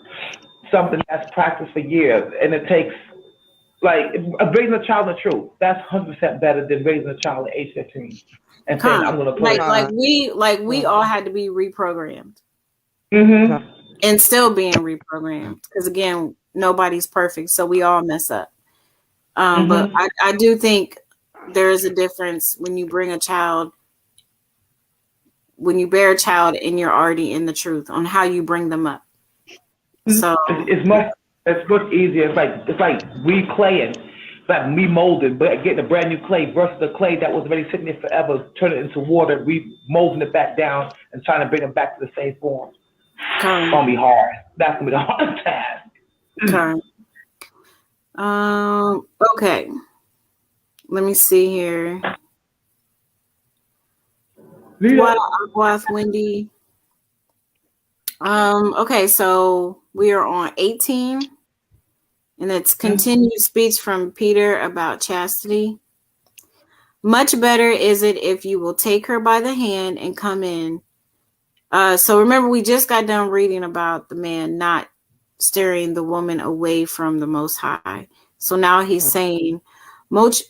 something that's practiced for years. And it takes, like, raising a child in the truth, that's 100% better than raising a child at age 15. And saying, I'm going to play. Like we all had to be reprogrammed. Mm-hmm. And still being reprogrammed. Because again, nobody's perfect, so we all mess up. But I do think there is a difference when you bring a child, when you bear a child and you're already in the truth on how you bring them up. So it's much easier. It's like reclaying. Like remolded, but getting a brand new clay versus the clay that was already sitting there forever, turn it into water, remolding it back down, and trying to bring it back to the same form. It's gonna be hard. That's gonna be the hardest task. Okay. Let me see here. Wow, Wendy. Okay, so we are on 18. And it's continued speech from Peter about chastity. Much better is it if you will take her by the hand and come in. So remember, we just got done reading about the man not steering the woman away from the Most High. So now he's saying, much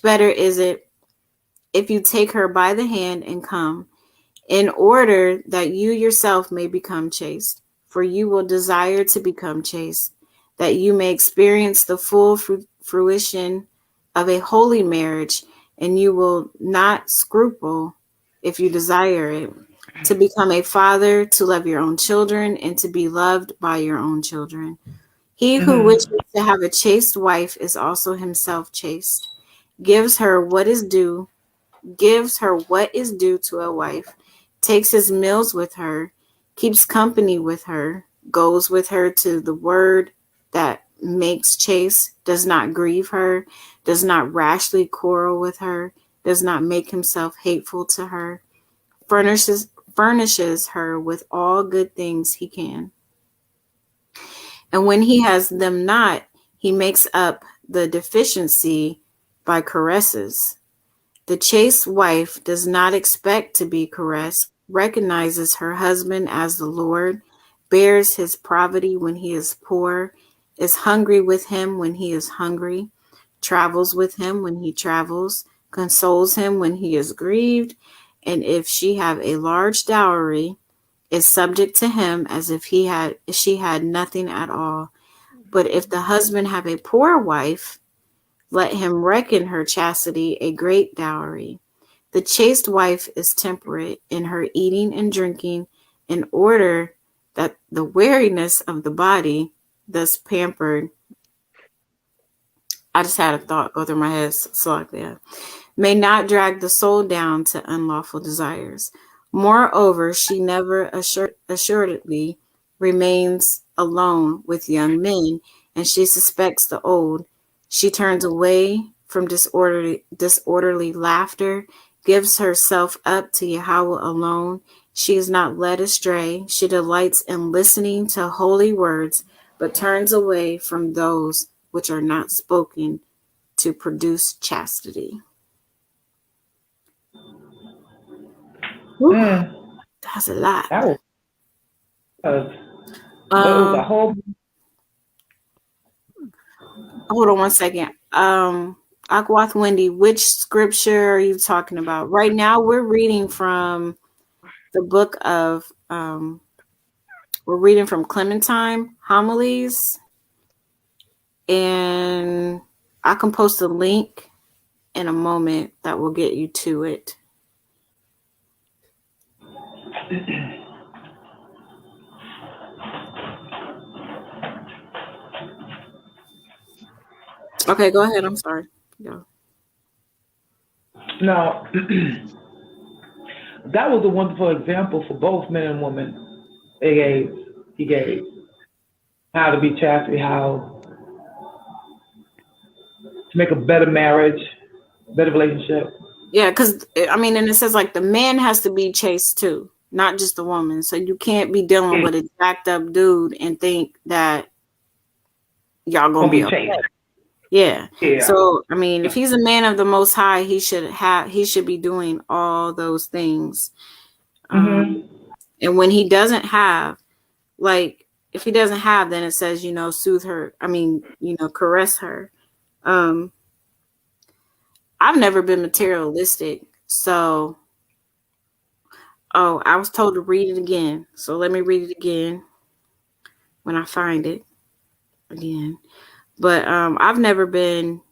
better is it if you take her by the hand and come, in order that you yourself may become chaste. For you will desire to become chaste, that you may experience the full fruition of a holy marriage, and you will not scruple, if you desire it, to become a father, to love your own children, and to be loved by your own children. He who wishes to have a chaste wife is also himself chaste, gives her what is due to a wife, takes his meals with her, keeps company with her, goes with her to the word that makes chaste, does not grieve her, does not rashly quarrel with her, does not make himself hateful to her, furnishes her with all good things he can. And when he has them not, he makes up the deficiency by caresses. The chaste wife does not expect to be caressed, recognizes her husband as the Lord, bears his poverty when he is poor, is hungry with him when he is hungry, travels with him when he travels, consoles him when he is grieved, and if she have a large dowry, is subject to him as if she had nothing at all. But if the husband have a poor wife, let him reckon her chastity a great dowry. The chaste wife is temperate in her eating and drinking, in order that the weariness of the body, thus pampered, I just had a thought go through my head, so like that, may not drag the soul down to unlawful desires. Moreover, she never assuredly remains alone with young men, and she suspects the old. She turns away from disorderly laughter, gives herself up to Yahweh alone. She is not led astray. She delights in listening to holy words, but turns away from those which are not spoken to produce chastity. That's a lot. That was it was a whole. Hold on one second. Akwath Wendy, which scripture are you talking about? Right now, we're reading from the book of, we're reading from Clementine Homilies, and I can post a link in a moment that will get you to it. Okay, go ahead. I'm sorry. Yeah. Now, that was a wonderful example for both men and women. He gave how to be chastity, how to make a better marriage, better relationship. Yeah, because I mean, and it says like the man has to be chaste too, not just the woman. So you can't be dealing with a jacked up dude and think that y'all gonna be okay. Yeah. So I mean, if he's a man of the Most High, he should be doing all those things. And when he doesn't have, like, if he doesn't have, then it says, soothe her. I mean, caress her. I've never been materialistic, so. Oh, I was told to read it again, so let me read it again when I find it again. But I've never been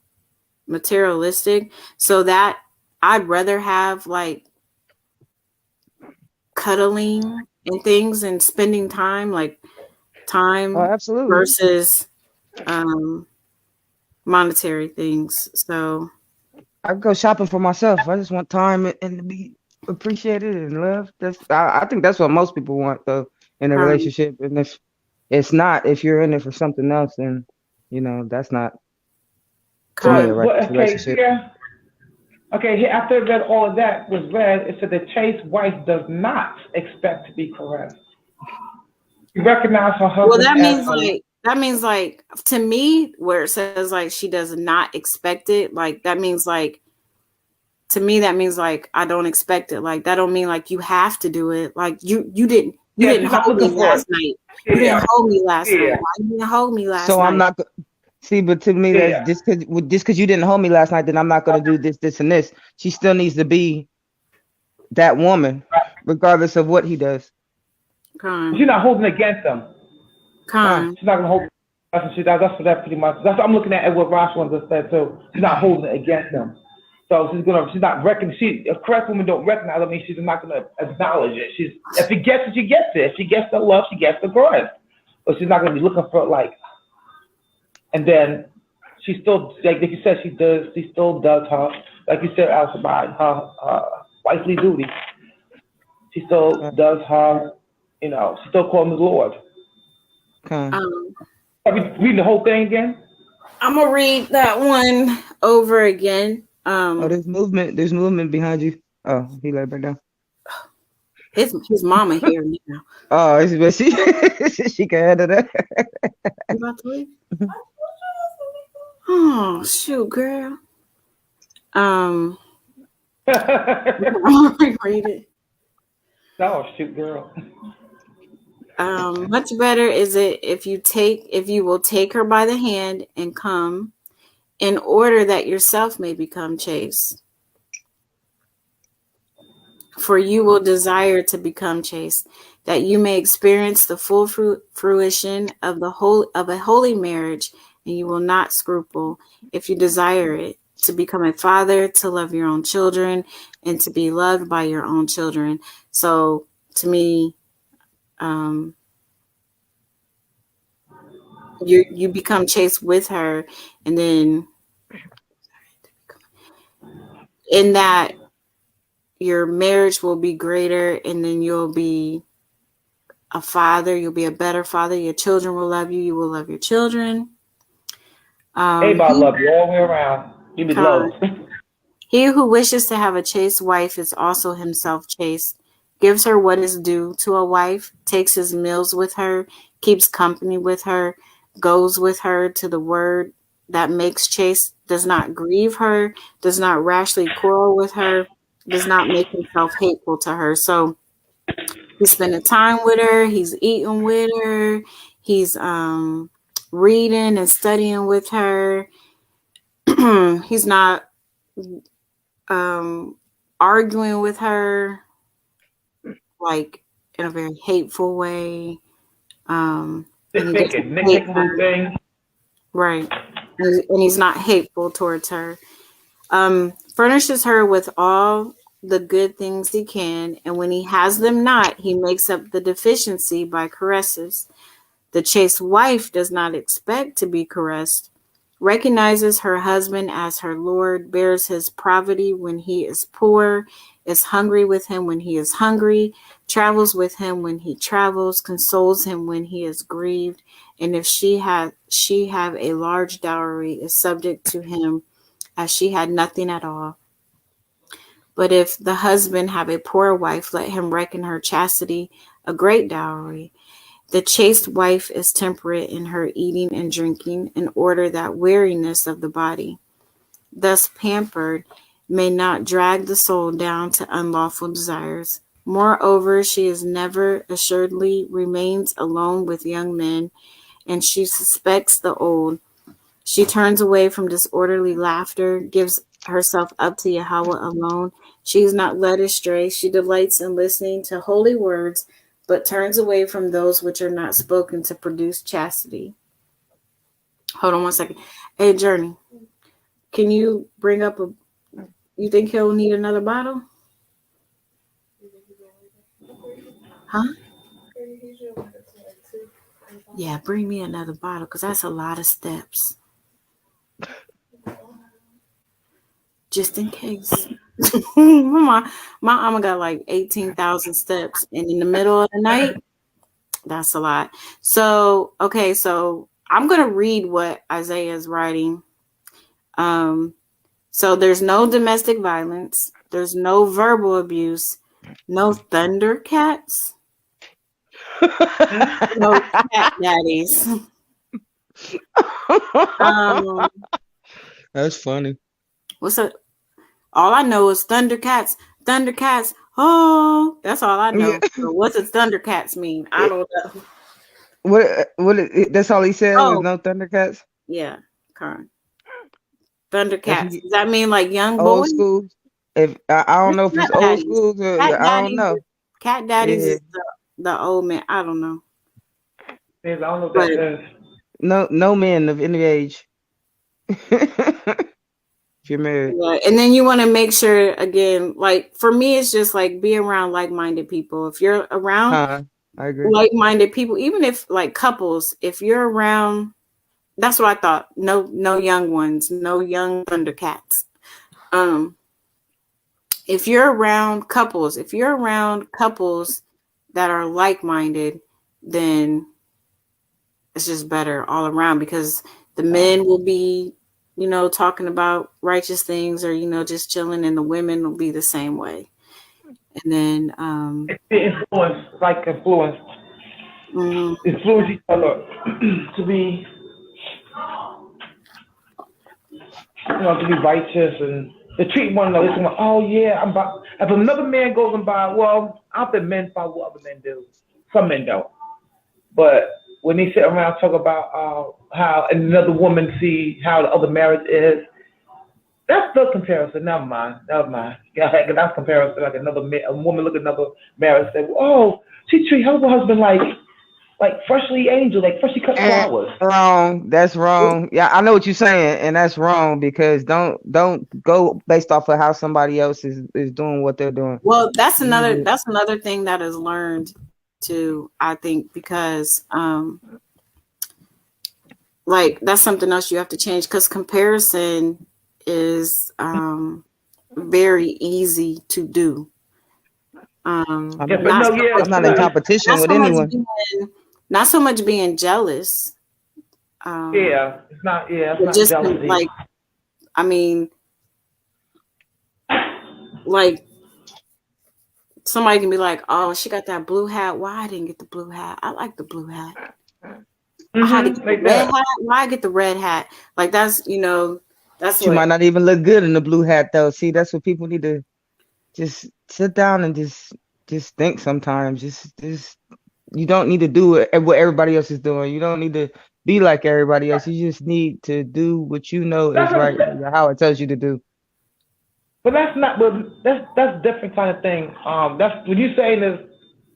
materialistic, so that I'd rather have like cuddling and things and spending time, like time versus monetary things. So I go shopping for myself. I just want time and to be appreciated and loved. I think that's what most people want though in a relationship. And if it's not, if you're in it for something else, then that's not to me a relationship. Okay, after I read all of that was read, it said the chaste wife does not expect to be caressed. You recognize her husband. Well, that means like to me, where it says like she does not expect it, like that means like to me that means like I don't expect it. Like that don't mean like you have to do it. Like you didn't hold me last night. You didn't hold me last night. Why you didn't hold me last night? So I'm not. See, but to me, that's just because you didn't hold me last night, then I'm not going to do this, and this. She still needs to be that woman, regardless of what he does. She's not holding against him. She's not going to hold. That's what she does. That's what that pretty much. That's what I'm looking at what Rosh wants to say. So she's not holding it against him. So she's not recognizing. A correct woman don't recognize. I mean, she's not going to acknowledge it. If she gets it, she gets it. If she gets the love, she gets the grace. But she's not going to be looking for like. And then she still, like you said, she still does her, like you said, Alcibiade, her wifely duty. She still does her, she still calls him the Lord. Are we reading the whole thing again? I'm gonna read that one over again. There's movement behind you. Oh, he laid back down. His mama here now. Oh, she can handle that. You about to leave? Oh shoot, girl. I'm gonna reread it. Oh shoot, girl. Much better is it if you will take her by the hand and come, in order that yourself may become chaste. For you will desire to become chaste, that you may experience the full fruition of a holy marriage. And you will not scruple, if you desire it, to become a father, to love your own children, and to be loved by your own children. So to me, you become chaste with her, and then in that your marriage will be greater, and then you'll be a father, you'll be a better father, your children will love you, you will love your children. Everybody love you all the way around. You be loved. He who wishes to have a chaste wife is also himself chaste, gives her what is due to a wife, takes his meals with her, keeps company with her, goes with her to the word that makes chaste, does not grieve her, does not rashly quarrel with her, does not make himself hateful to her. So he's spending time with her, he's eating with her, he's reading and studying with her. He's not arguing with her like in a very hateful way. And he doesn't hate her. Right. And he's not hateful towards her. Furnishes her with all the good things he can, and when he has them not, he makes up the deficiency by caresses. The chaste wife does not expect to be caressed, recognizes her husband as her Lord, bears his poverty when he is poor, is hungry with him when he is hungry, travels with him when he travels, consoles him when he is grieved, and if she have a large dowry, is subject to him as she had nothing at all. But if the husband have a poor wife, let him reckon her chastity a great dowry. The chaste wife is temperate in her eating and drinking, in order that weariness of the body, thus pampered, may not drag the soul down to unlawful desires. Moreover, she is never assuredly remains alone with young men, and she suspects the old. She turns away from disorderly laughter, gives herself up to Yahweh alone. She is not led astray. She delights in listening to holy words, but turns away from those which are not spoken to produce chastity. Hold on one second. Hey, Journey, can you bring up you think he'll need another bottle? Huh? Yeah, bring me another bottle, because that's a lot of steps. Just in case. my mama got like 18,000 steps, and in the middle of the night, that's a lot. So, okay, so I'm going to read what Isaiah is writing. So there's no domestic violence. There's no verbal abuse. No thundercats. No cat daddies. That's funny. What's up? All I know is Thundercats. Thundercats. Oh, that's all I know. So what does Thundercats mean? I don't know. That's all he said was no Thundercats? Yeah, Karen. Thundercats. Does that mean like young boys? Old school? If I don't know if it's old school or I don't know. Cat daddies is the old man. I don't know. I don't know what that is. No men of any age. If you're married. Yeah, and then you want to make sure, again, like for me, it's just like be around like-minded people. If you're around I agree. like-minded people, even if like couples, if you're around, that's what I thought. No young ones, no young Thundercats. If you're around couples that are like-minded, then it's just better all around, because the men will be, talking about righteous things, or, just chilling, and the women will be the same way. And then influence each other to be righteous and to treat one another. Oh yeah, if another man goes by, well, I think men follow what other men do. Some men don't, but when they sit around talk about how another woman see how the other marriage is, that's the comparison. Never mind. Yeah, that's comparison. Like a woman look at another marriage and say, "Oh, she treat her husband like freshly angel, like freshly cut flowers." Wrong. That's wrong. Yeah, I know what you're saying, and that's wrong, because don't go based off of how somebody else is doing what they're doing. Well, that's another thing that is learned too, I think, because like that's something else you have to change, because comparison is very easy to do. I'm not in competition with anyone. Not so much being jealous. It's not just jealousy. like, I mean, like somebody can be like, "Oh, she got that blue hat. Why I didn't get the blue hat? I like the blue hat. I had to get like the red that. hat. Why I get the red hat? Like that's that's She might what." not even look good in the blue hat though. See, that's what people need to just sit down and just think sometimes. Just you don't need to do what everybody else is doing. You don't need to be like everybody else. You just need to do what you know is That's right, a, how it tells you to do. but that's not. But that's different kind of thing. That's what you're saying is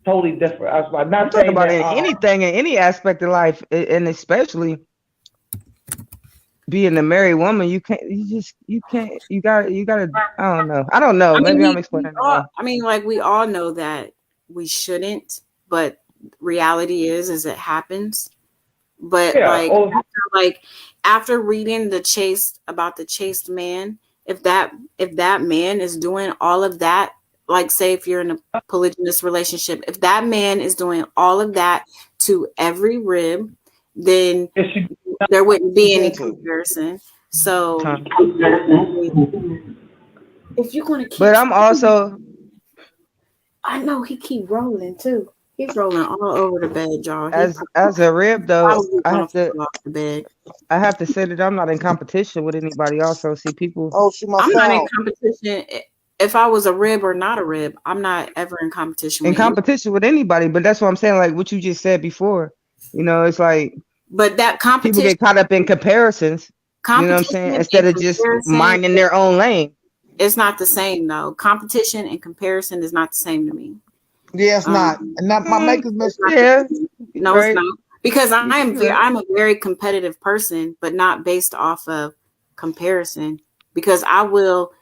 totally different. I'm I'm not talking saying about that. in anything, in any aspect of life, and especially being a married woman. You can't. You can't. You got. You got to. I don't know. I mean, Maybe I'm explaining it wrong. like we all know that we shouldn't, but reality is it happens. But Yeah. Or after reading the chaste man, if that man is doing all of that, like say if you're in a polygynous relationship, if that man is doing all of that to every rib, then if she, there wouldn't be any comparison. So if you're gonna keep, But I'm also I know he keep rolling too. He's rolling all over the bed, y'all. He as a rib though. probably gonna fall off the bed. I have to say that I'm not in competition with anybody. Also, see people Oh, she my I'm not in phone. competition. If I was a rib or not a rib, I'm not ever in competition in with you. competition with anybody. But that's what I'm saying. Like what you just said before. It's like But that people get caught up in comparisons. You know what I'm saying? competition Instead and of just comparison, minding their own lane. it's not the same though. Competition and comparison is not the same to me. Yeah, it's not. And not my makers miss. Yeah, No, it's right. not. Because Right. I'm a very competitive person, but not based off of comparison. Because I will,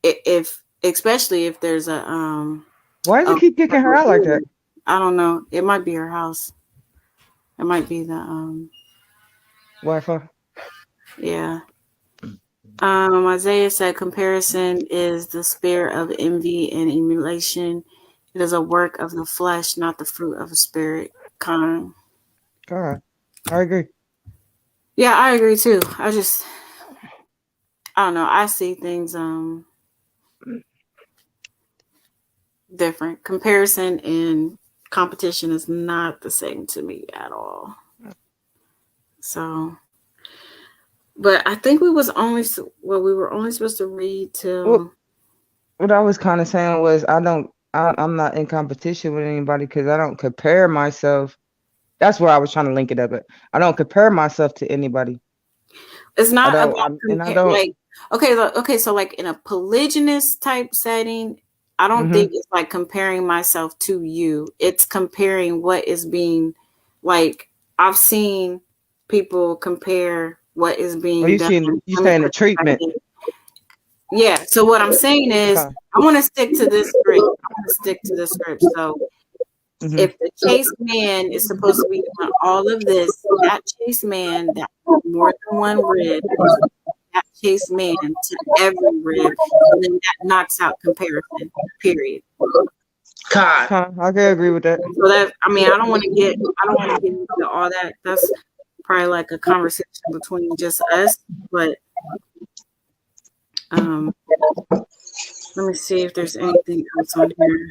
if especially if there's Why does a it keep kicking her out like that? I don't know. It might be her house. It might be the Wi-Fi. yeah. Isaiah said comparison is the spirit of envy and emulation. It is a work of the flesh, not the fruit of the spirit. Kind. God, I agree. Yeah, I agree too. I don't know. I see things different. Comparison and competition is not the same to me at all. So, but I think we were only supposed to read till. Well, what I was kind of saying was I'm not in competition with anybody because I don't compare myself. That's where I was trying to link it up. But I don't compare myself to anybody. It's I not don't. about like okay, so like in a polygynous type setting, I don't think it's like comparing myself to you. It's comparing what is being like I've seen people compare what is Are being you done. saying the treatment? Yeah. So what I'm saying is Okay. I want to stick to this script. So if the chaste man is supposed to be doing all of this, that chaste man, that more than one rib, that chaste man to every rib, and then that knocks out comparison. Period. God. I can agree with that. So that I don't want to get into all that. That's probably like a conversation between just us. But let me see if there's anything else on here.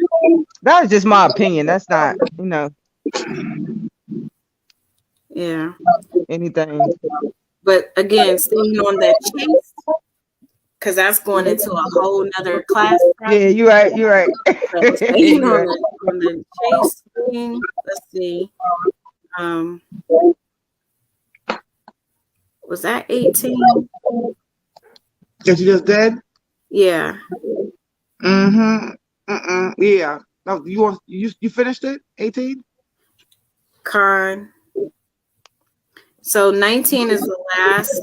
That is just my opinion. That's not, Yeah. anything. But again, staying on that chaste, because that's going into a whole nother class. Yeah, you're right. You're right. But staying on the chaste thing, let's see. Was that 18? That you just dead? Yeah. Yeah. No, you finished it? 18? Con. So 19 is the last,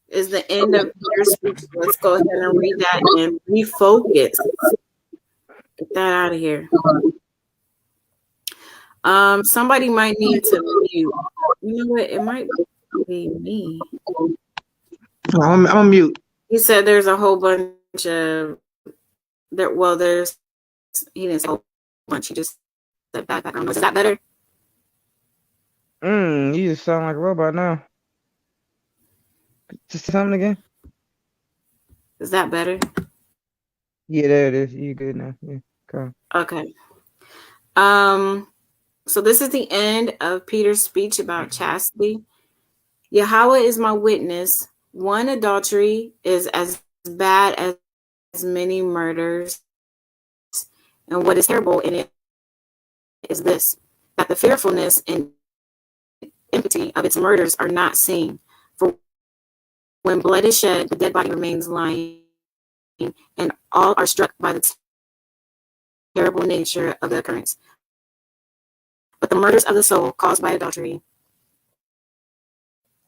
is the end of your speech. Let's go ahead and read that and refocus. Get that out of here. Somebody might need to mute. You know what? It might be me. I'm on mute. He said there's a whole bunch of there. Well, he didn't say a whole bunch. He just said back on. Is that better? You just sound like a robot now. Just say something again. Is that better? Yeah, there it is. You good now? Yeah, come. Okay. So this is the end of Peter's speech about chastity. Yahweh is my witness. One adultery is as bad as many murders. And what is terrible in it is this, that the fearfulness and empty of its murders are not seen. For when blood is shed, the dead body remains lying, and all are struck by the terrible nature of the occurrence. But the murders of the soul caused by adultery,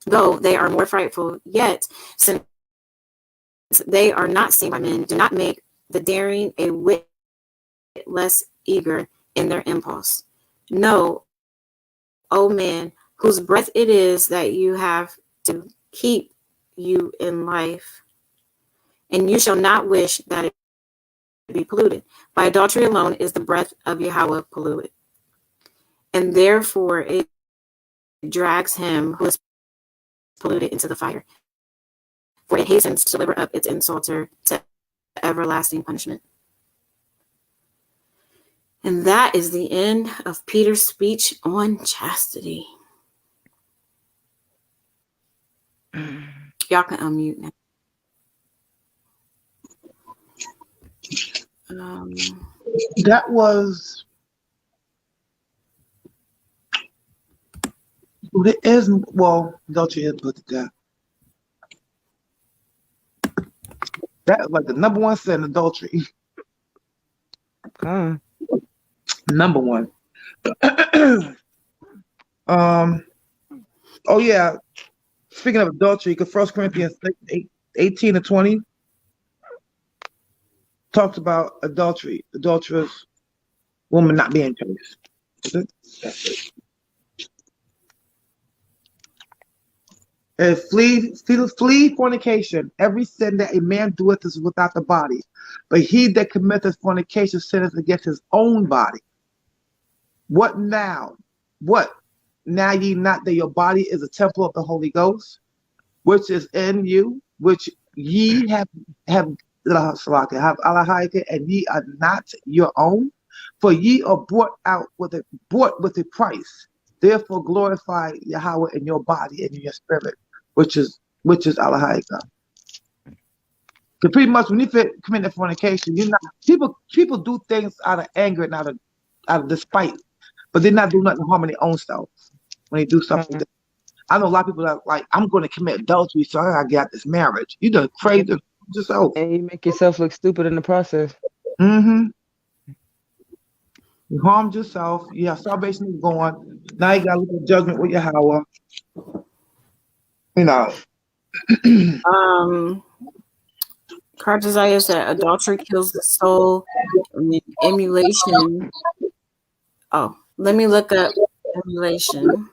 though they are more frightful, yet since they are not seen by men, do not make the daring a whit less eager in their impulse. Know, O man, whose breath it is that you have to keep you in life, and you shall not wish that it be polluted. By adultery alone is the breath of Yahweh polluted, and therefore it drags him who is polluted into the fire, for it hastens to deliver up its insulter to everlasting punishment. And that is the end of Peter's speech on chastity. Y'all can unmute now. That was. There is, well, adultery is put to death. That is like the number one sin, adultery. Number one. Oh yeah. Speaking of adultery, 1 Corinthians 18-20 talks about adultery, adulterous woman not being chaste. That's it. And flee fornication. Every sin that a man doeth is without the body, but he that committeth fornication sinneth against his own body. What now? What? Now ye not that your body is a temple of the Holy Ghost, which is in you, which ye have alahayka, and ye are not your own, for ye are bought with a price. Therefore glorify Yahweh in your body and in your spirit, which is alahayka. So pretty much when you commit fornication, you're not people do things out of anger and out of despite, but they're not doing nothing to harm their own self when they do something. I know a lot of people that are like, I'm going to commit adultery, so I gotta get out this marriage. You done crazy yourself. And you make yourself look stupid in the process. Mm-hmm. You harmed yourself. You have salvation is gone. Now you got to look at judgment with Yahweh. You know. Cartesiah said adultery kills the soul. And emulation. Oh, let me look up emulation.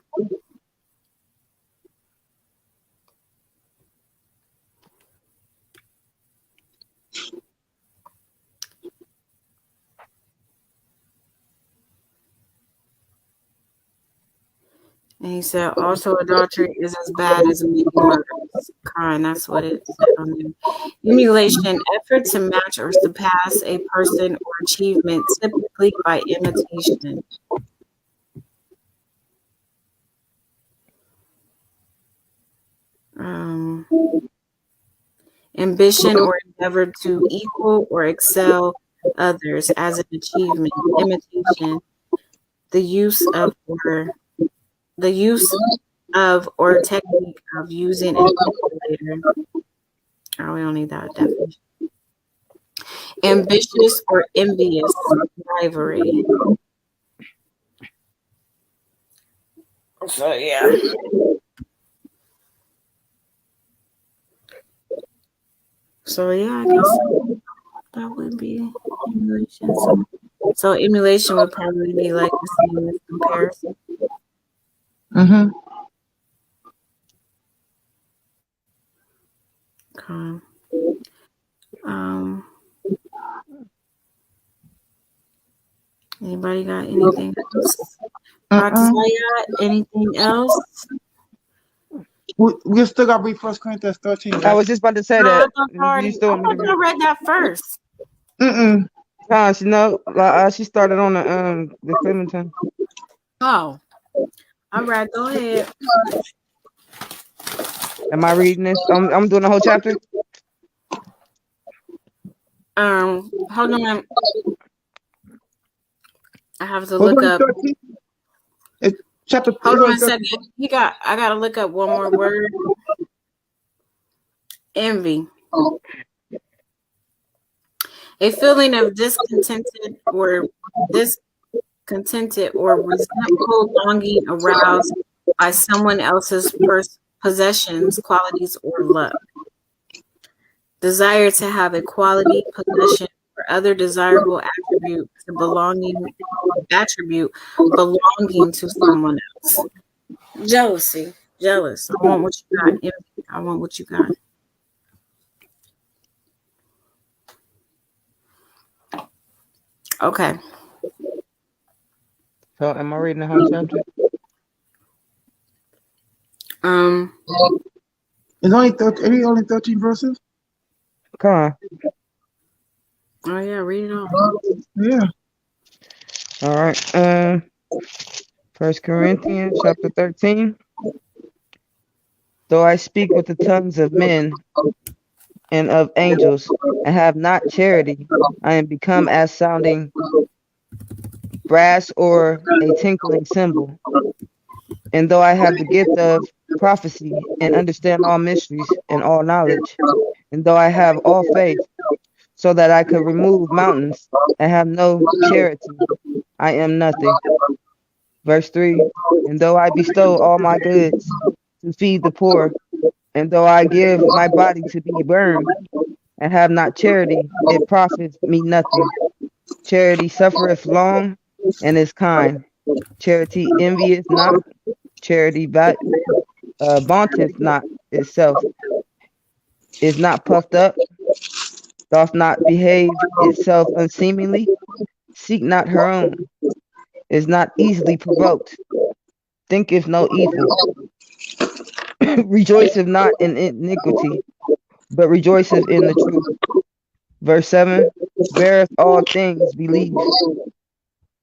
And he said, also adultery is as bad as many murders. Karen, that's what it said on there. Emulation, effort to match or surpass a person or achievement, typically by imitation. Ambition or endeavor to equal or excel others as an achievement. Imitation, the use of or technique of using a calculator. Oh, we don't need that definition. Ambitious or envious, rivalry. So yeah. So yeah, I guess that would be emulation. So emulation would probably be like the same as comparison. Mm-hmm. Okay. Anybody got anything else? Anything else? We still got to read 1 Corinthians 13. Right? I was just about to say that. I thought I read that first. She no, she started on the Clementine. Oh, all right. Go ahead. Am I reading this? I'm doing the whole chapter. Hold on. I have to What's look only up. 13? It's chapter. Hold It's on only a 13. second. I gotta look up one more word. Envy. A feeling of discontented or resentful longing aroused by someone else's possessions, qualities, or luck. Desire to have a quality, possession, or other desirable attribute belonging to someone else. Jealousy. Jealous. I want what you got. Envy. I want what you got. Okay. So am I reading the whole chapter? It's only 13. Any only 13 verses. Come on. Oh yeah, read it all. Yeah. All right. 1 Corinthians chapter 13. Though I speak with the tongues of men and of angels, and have not charity, I am become as sounding brass or a tinkling cymbal. And though I have the gift of prophecy and understand all mysteries and all knowledge, and though I have all faith, so that I could remove mountains and have no charity, I am nothing. Verse 3. And though I bestow all my goods to feed the poor, and though I give my body to be burned, and have not charity, it profits me nothing. Charity suffereth long and is kind. Charity envieth not. Charity vaunteth not itself, is not puffed up, doth not behave itself unseemly, seek not her own, is not easily provoked, thinketh no evil, rejoiceth not in iniquity, but rejoiceth in the truth. Verse 7, beareth all things, believe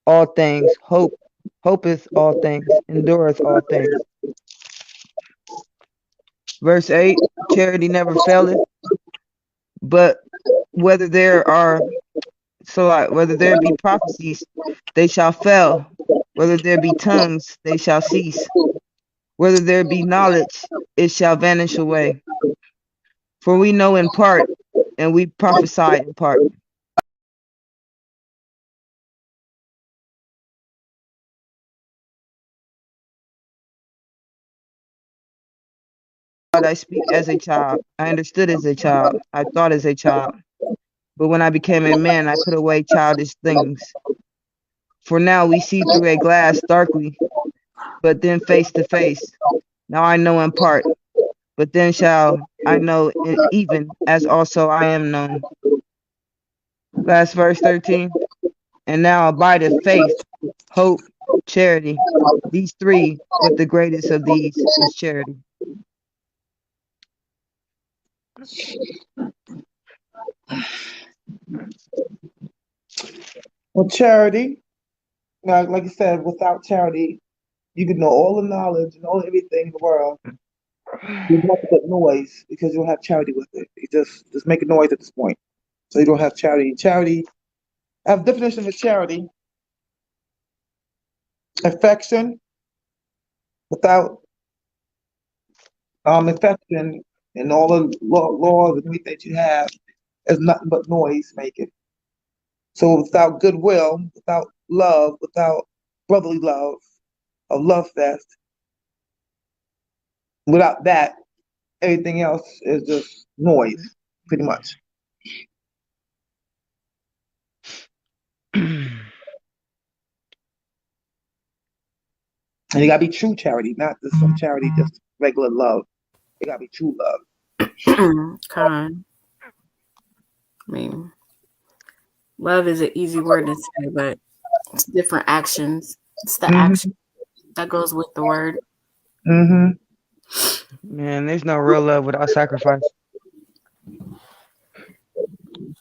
all things, hopeth all things, endureth all things. Verse 8, charity never faileth, but whether there be prophecies, they shall fail. Whether there be tongues, they shall cease. Whether there be knowledge, it shall vanish away. For we know in part, and we prophesy in part. I speak as a child. I understood as a child. I thought as a child. But when I became a man, I put away childish things. For now we see through a glass darkly, but then face to face. Now I know in part, but then shall I know even as also I am known. Last verse 13. And now abideth faith, hope, charity. These three, but the greatest of these is charity. Well, charity, like you said, without charity, you can know all the knowledge and all everything in the world. You have to put noise because you don't have charity with it. You just make a noise at this point. So you don't have charity. Charity, I have a definition of charity. Affection without affection and all the laws and everything that you have is nothing but noise making. So without goodwill, without love, without brotherly love, a love fest, without that, everything else is just noise, pretty much. And you gotta be true charity, not just some charity, just regular love. It gotta be true love. Kind. I mean, love is an easy word to say, but it's different actions. It's the action that goes with the word. Man, there's no real love without sacrifice.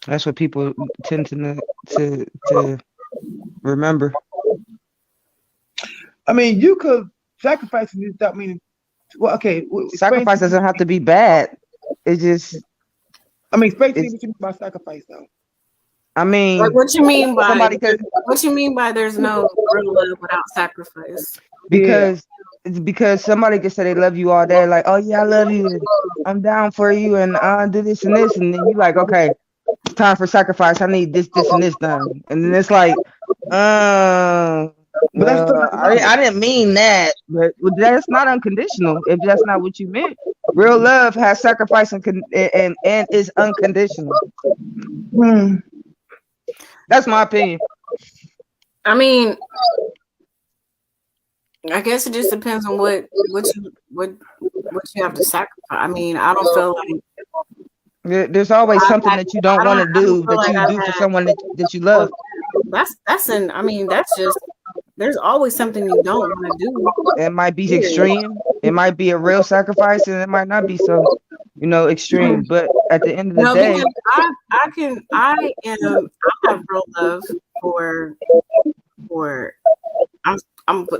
That's what people tend to remember. I mean, you could sacrifice without meaning. Well, okay. Sacrifice doesn't have to be bad. It just. I mean, explain to me what you mean by sacrifice, though. I mean, like, what you mean by somebody what you mean by there's no real love without sacrifice? Because somebody can say they love you all day, like, oh yeah, I love you, and I'm down for you, and I do this and this, and then you like, okay, time for sacrifice. I need this, and this done, and then it's like, well, I didn't mean that, but that's not unconditional. If that's not what you meant, real love has sacrifice and is unconditional. That's my opinion. I mean, I guess it just depends on what you have to sacrifice. I mean, I don't feel like there's always something that you don't want to do that you do for someone that you love. That's just, there's always something you don't want to do. It might be extreme. It might be a real sacrifice, and it might not be so, extreme. But at the end of the day, I have real love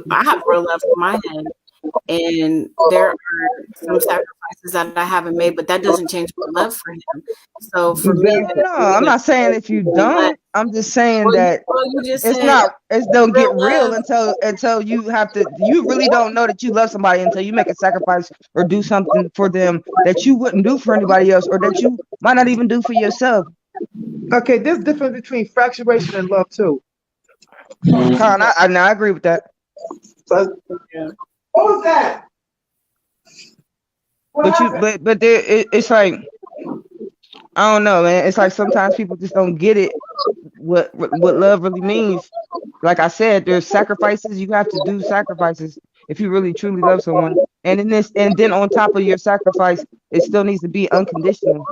I have real love for my head, and there are some sacrifices that I haven't made, but that doesn't change my love for him. So for me, no, I'm not saying if you don't. I'm just saying that it don't get real until you have to. You really don't know that you love somebody until you make a sacrifice or do something for them that you wouldn't do for anybody else, or that you might not even do for yourself. Okay, there's a difference between fracturation and love too. I agree with that. So, yeah. What was that? But it's like, I don't know, man. It's like sometimes people just don't get it. What love really means. Like I said, there's sacrifices. You have to do sacrifices if you really truly love someone. And then on top of your sacrifice, it still needs to be unconditional.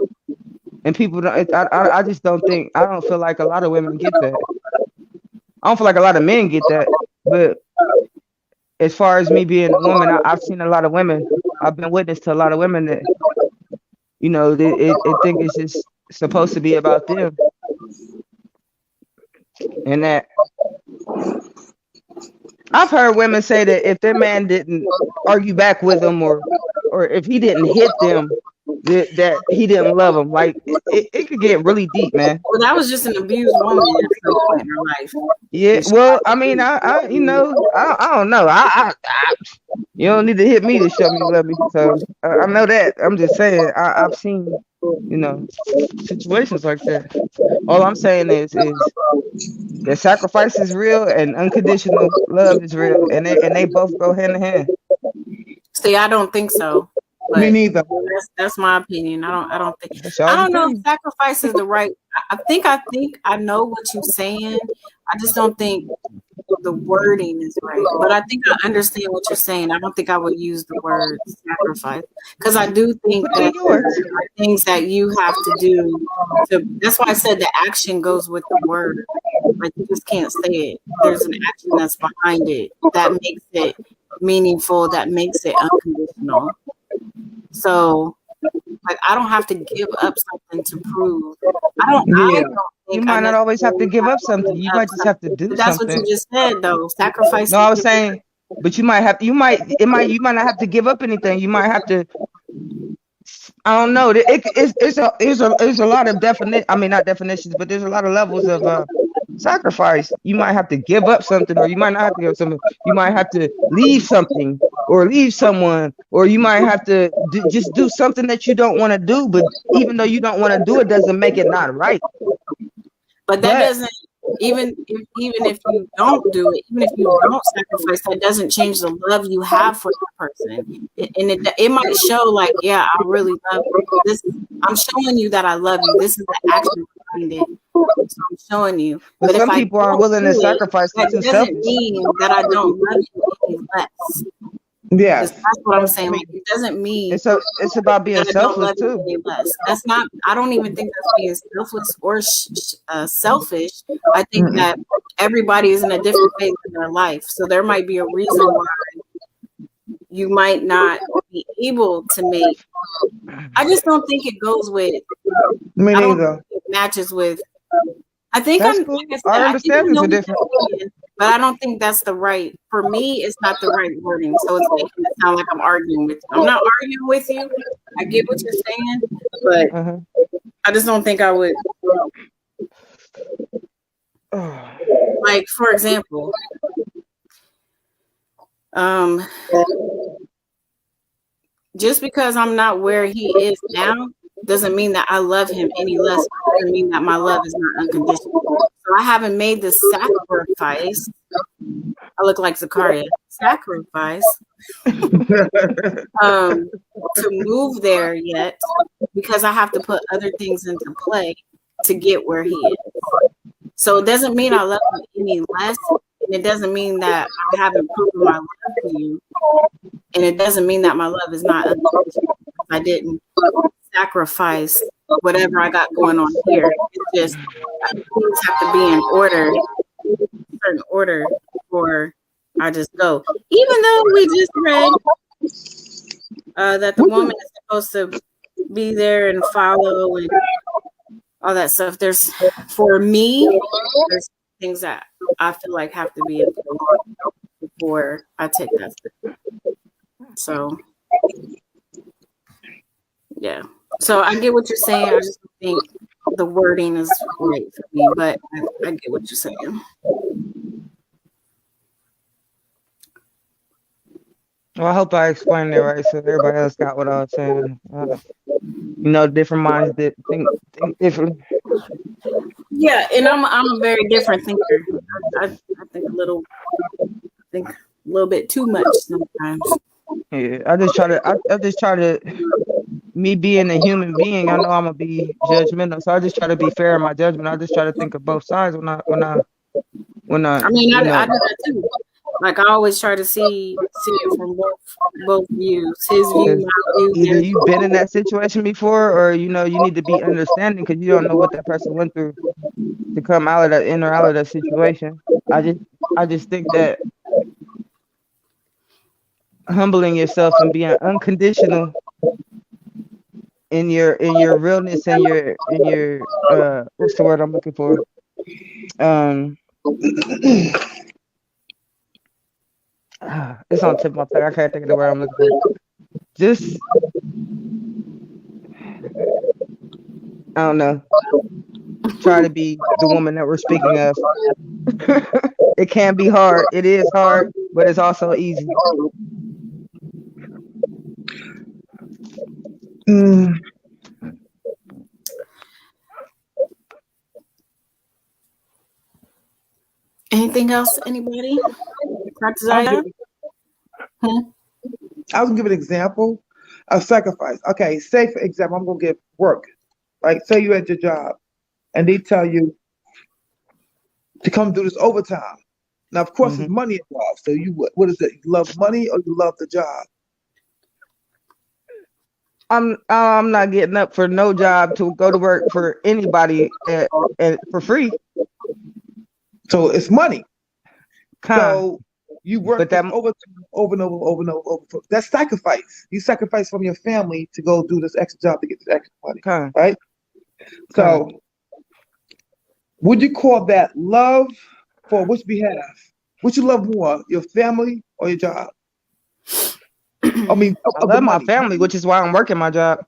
And people don't. I just don't think. I don't feel like a lot of women get that. I don't feel like a lot of men get that. But as far as me being a woman, I've seen a lot of women. I've been witness to a lot of women that, they think it's just supposed to be about them. And that I've heard women say that if their man didn't argue back with them, or if he didn't hit them, that he didn't love them. Like it could get really deep, man. Well, that was just an abused woman at some point in her life. Yeah. Well, I mean, I don't know. You don't need to hit me to show me you love me. So I know that. I'm just saying I've seen, situations like that. All I'm saying is that sacrifice is real and unconditional love is real, and they both go hand in hand. See, I don't think so. Me neither. That's my opinion. I don't think. I don't know if sacrifice is the right. I think I know what you're saying. I just don't think the wording is right. But I think I understand what you're saying. I don't think I would use the word sacrifice, because I do think that there are things that you have to do. That's why I said the action goes with the word. Like, you just can't say it. There's an action that's behind it that makes it meaningful, that makes it unconditional. So, like, I don't have to give up something to prove. You might not always have to give up something. You might just have to do something. That's what you just said, though. Sacrifice. No, I was saying, but you might not have to give up anything. You might have to. I don't know. It's a lot of not definitions, but there's a lot of levels of sacrifice. You might have to give up something, or you might not have to give up something. You might have to leave something, or leave someone, or you might have to just do something that you don't want to do. But even though you don't want to do it, doesn't make it not right. But that doesn't. Even if you don't do it, even if you don't sacrifice, that doesn't change the love you have for the person. It might show like, yeah, I really love you. I'm showing you that I love you. This is the action behind it. So I'm showing you. But some people aren't willing to sacrifice. That doesn't mean that I don't love you any less. Yeah, that's what I'm saying. Like, it doesn't mean it's about being selfless too. That's not. I don't even think that's being selfless or selfish. I think that everybody is in a different phase in their life, so there might be a reason why you might not be able to make. I just don't think it goes with. Me neither. matches with. I think That's I'm. cool. Like I said, Our I think I understandings know are what different. you're saying, but I don't think that's the right. For me, it's not the right wording. So it's making it sound like I'm arguing with you. I'm not arguing with you. I get what you're saying, but Uh-huh. I just don't think I would. Like, for example, just because I'm not where he is now doesn't mean that I love him any less. Doesn't mean that my love is not unconditional. So I haven't made the sacrifice. I look like Zakaria. Sacrifice to move there yet, because I have to put other things into play to get where he is. So it doesn't mean I love him any less, and it doesn't mean that I haven't proven my love to you, and it doesn't mean that my love is not unconditional. I didn't sacrifice whatever I got going on here. It's just things have to be in order, certain order, or I just go. Even though we just read that the woman is supposed to be there and follow and all that stuff. For me, there's things that I feel like have to be in place before I take that step. So, yeah. So I get what you're saying. I just think the wording is right for me, but I get what you're saying. Well, I hope I explained it right, so everybody else got what I was saying. Different minds that think differently. Yeah, and I'm a very different thinker. I think a little bit too much sometimes. Yeah, I just try to. Me being a human being, I know I'm gonna be judgmental, so I just try to be fair in my judgment. I just try to think of both sides when I. I mean, I do that too. Like I always try to see it from both views. His view, my view. Either you've been in that situation before, or you need to be understanding because you don't know what that person went through to come out of that out of that situation. I just think that humbling yourself and being unconditional in your realness and your what's the word I'm looking for? It's on the tip of my tongue. I can't think of the word I'm looking for. Just I don't know. Try to be the woman that we're speaking of. It can be hard. It is hard, but it's also easy. Anything else? Anybody? I was gonna give an example of sacrifice. Okay, say for example, I'm gonna give work. Like say you're at your job and they tell you to come do this overtime. Now, of course, there's money involved. So you what is it? You love money or you love the job? I'm not getting up for no job to go to work for anybody for free. So it's money. So you work this overtime over and over. That's sacrifice. You sacrifice from your family to go do this extra job to get this extra money, right? So would you call that love for which behalf? Would you love more, your family or your job? I mean, I love my family, which is why I'm working my job.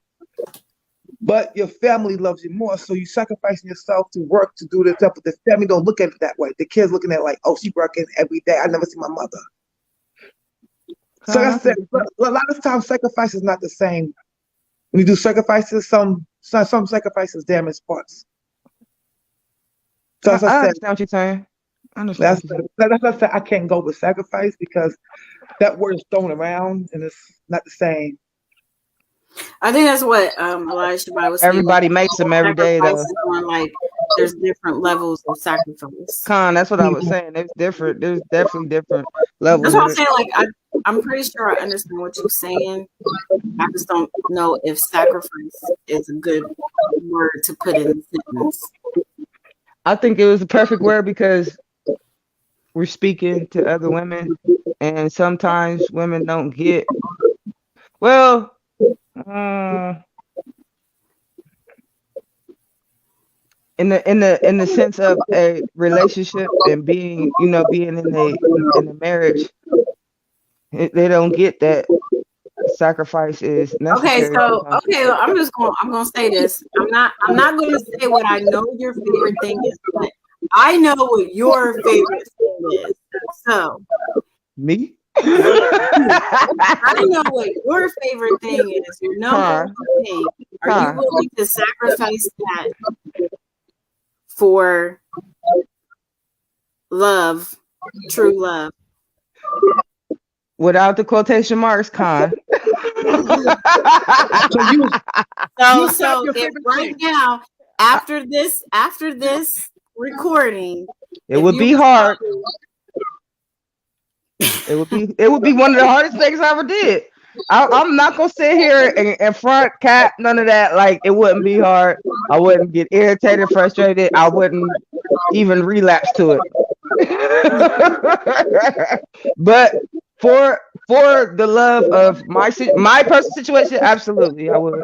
But your family loves you more, so you sacrificing yourself to work to do this stuff. But the family don't look at it that way. The kids looking at it like, oh, she working every day. I never see my mother. So I said, a lot of times sacrifice is not the same. When you do sacrifices, some sacrifices damage parts. So I understand what you're saying. That's what I said. I can't go with sacrifice because that word is thrown around and it's not the same. I think that's what Elijah was saying. Everybody makes them every day, though. Like there's different levels of sacrifice. That's what I was saying. There's different. There's definitely different levels. That's what I'm saying. Like I'm pretty sure I understand what you're saying. I just don't know if sacrifice is a good word to put in the sentence. I think it was the perfect word because we're speaking to other women, and sometimes women don't get well. in the sense of a relationship and being, you know, being in a marriage, they don't get that sacrifice is Okay, necessary so sometimes. okay, I'm gonna say this. I'm not gonna say what I know your favorite thing is, but I know what your favorite thing is. So Me? I know what your favorite thing is. Your number one thing. Are you willing to sacrifice that for love, true love? Without the quotation marks, Con. So if right now, after this recording, it would be hard. It would be one of the hardest things I ever did. I'm not gonna sit here and front cap none of that. Like, it wouldn't be hard. I wouldn't get irritated, frustrated. I wouldn't even relapse to it. But for the love of my personal situation, absolutely, I would.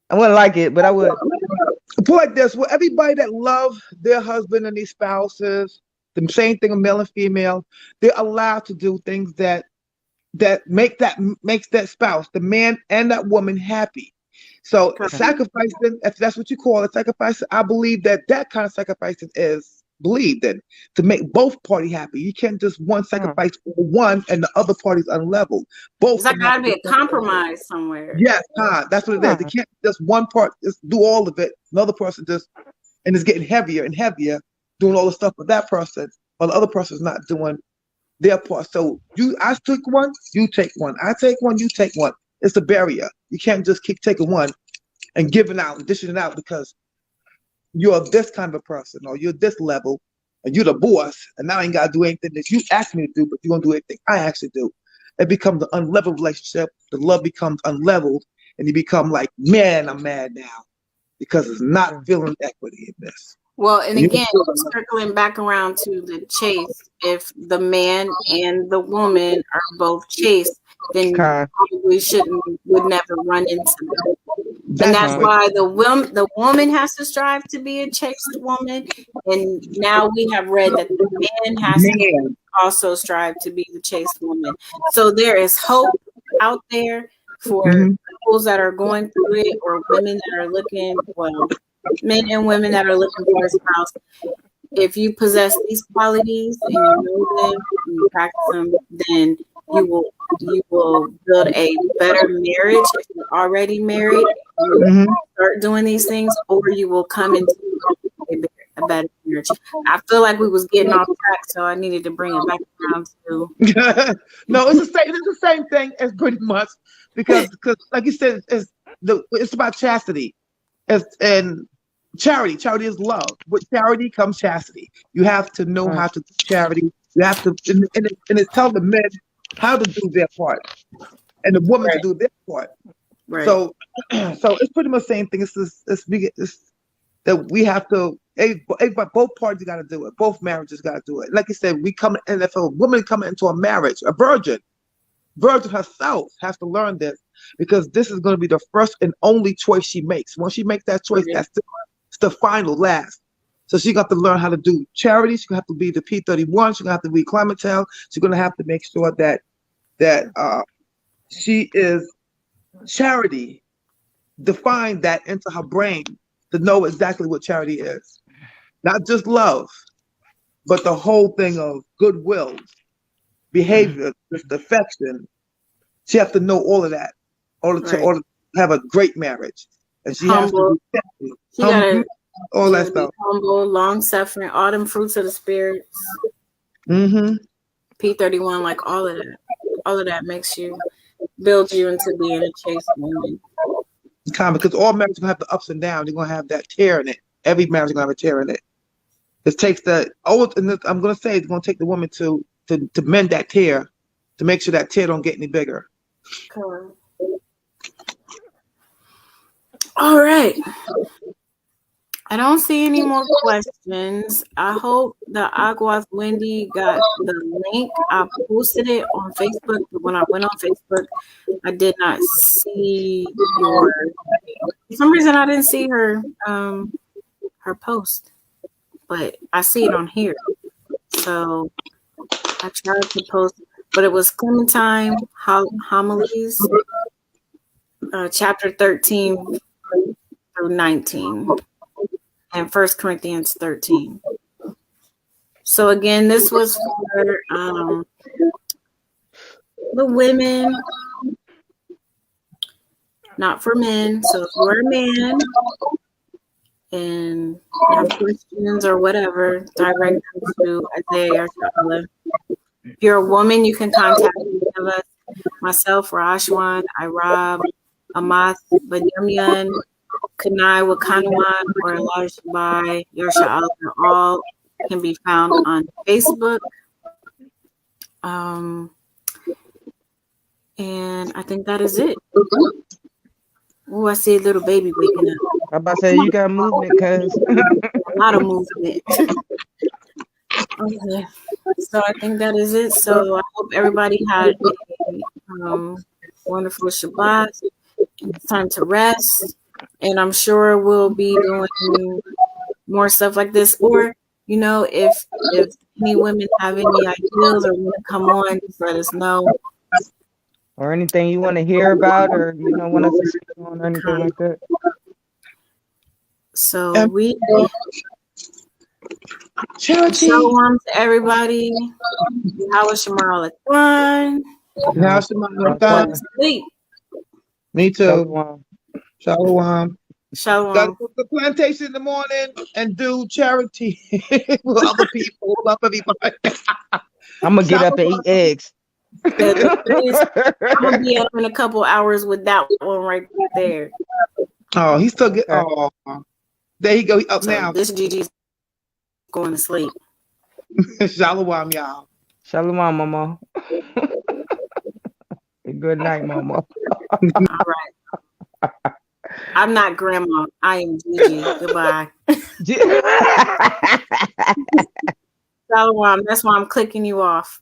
I wouldn't like it, but I would. Put like this: well, everybody that love their husband and their spouses, the same thing, a male and female, they're allowed to do things that makes that spouse, the man and that woman, happy. So sacrificing, if that's what you call it, sacrifice, I believe that kind of sacrificing is believed in to make both parties happy. You can't just one sacrifice for one and the other party's unleveled. Both. There's got to be a compromise somewhere. Yes, that's what it is. They can't just one part just do all of it, another person just, and it's getting heavier and heavier doing all the stuff with that person, while the other person's not doing their part. So I take one, you take one. I take one, you take one. It's a barrier. You can't just keep taking one and giving out and dishing it out because you're this kind of a person or you're this level and you're the boss and now I ain't got to do anything that you asked me to do, but you're going to do anything I actually do. It becomes an unleveled relationship. The love becomes unleveled and you become like, man, I'm mad now because it's not feeling equity in this. Well, and again, circling back around to the chase, if the man and the woman are both chased, then you probably would never run into them. And that's why the woman has to strive to be a chaste woman. And now we have read that the man has to also strive to be the chaste woman. So there is hope out there for couples that are going through it or women that are looking, well, men and women that are looking for a spouse. If you possess these qualities and you know them and you practice them, then you will build a better marriage if you're already married. Start doing these things, or you will come into a better marriage. I feel like we was getting off track, so I needed to bring it back around to. No, it's the same thing as pretty much because like you said, it's about chastity, and charity. Charity is love. With charity comes chastity. You have to know how to do charity. You have to, and it's telling the men how to do their part, and the women to do their part. Right. So it's pretty much the same thing. It's that we have to. Both parties got to do it. Both marriages got to do it. Like you said, and if a woman coming into a marriage, a virgin herself has to learn this because this is going to be the first and only choice she makes. Once she makes that choice, that's the final last. So she got to learn how to do charity. She's gonna have to be the P31. She's gonna have to be clientele. She's gonna have to make sure that she is charity. Define that into her brain to know exactly what charity is. Not just love, but the whole thing of goodwill, behavior, just affection. She has to know all of that, in order to have a great marriage. And she has to be humble, all that stuff. Humble, long suffering, all them fruits of the spirit. P31, like all of that makes you build you into being a chaste woman. Because all marriages are gonna have the ups and downs. They're gonna have that tear in it. Every marriage is gonna have a tear in it. It takes I'm gonna say it's gonna take the woman to mend that tear, to make sure that tear don't get any bigger. Cool. All right. I don't see any more questions. I hope the Aguas Wendy got the link. I posted it on Facebook, but when I went on Facebook, I did not see your For some reason, I didn't see her her post, but I see it on here. So I tried to post, but it was Clementine Homilies, chapter 13 through 19, and 1 Corinthians 13. So again, this was for the women, not for men. So if you're a man and you have questions or whatever, direct them to Isaiah or Shabbalah. If you're a woman, you can contact any of us, myself, Rashwan, Irab, Amath, Badyamyan, Kanai Wakanawan, or Elijah by Yersha Allah. All can be found on Facebook. And I think that is it. Oh, I see a little baby waking up. I'm about to say you got movement, cuz. A lot of movement. Okay. So I think that is it. So I hope everybody had a wonderful Shabbat. It's time to rest. And I'm sure we'll be doing more stuff like this. Or, you know, if any women have any ideas or want to come on, just let us know. Or anything you want to hear about, or want us to speak on, or anything like that. So we Shalom to everybody. How was Shamar Lathan? Now, Shalom. Sleep. Me too. Shalom. Shalom. Got to go to the plantation in the morning and do charity with other people. Love everybody. I'm gonna get up and eat eggs. I'm gonna be up in a couple hours with that one right there. Oh, he's still get. Oh, there he go. He up So now. this Gigi's going to sleep. Shalom, y'all. Shalom, mama. Good night, mama. All right. I'm not grandma. I am Gigi. Goodbye. Shalom. That's why I'm clicking you off.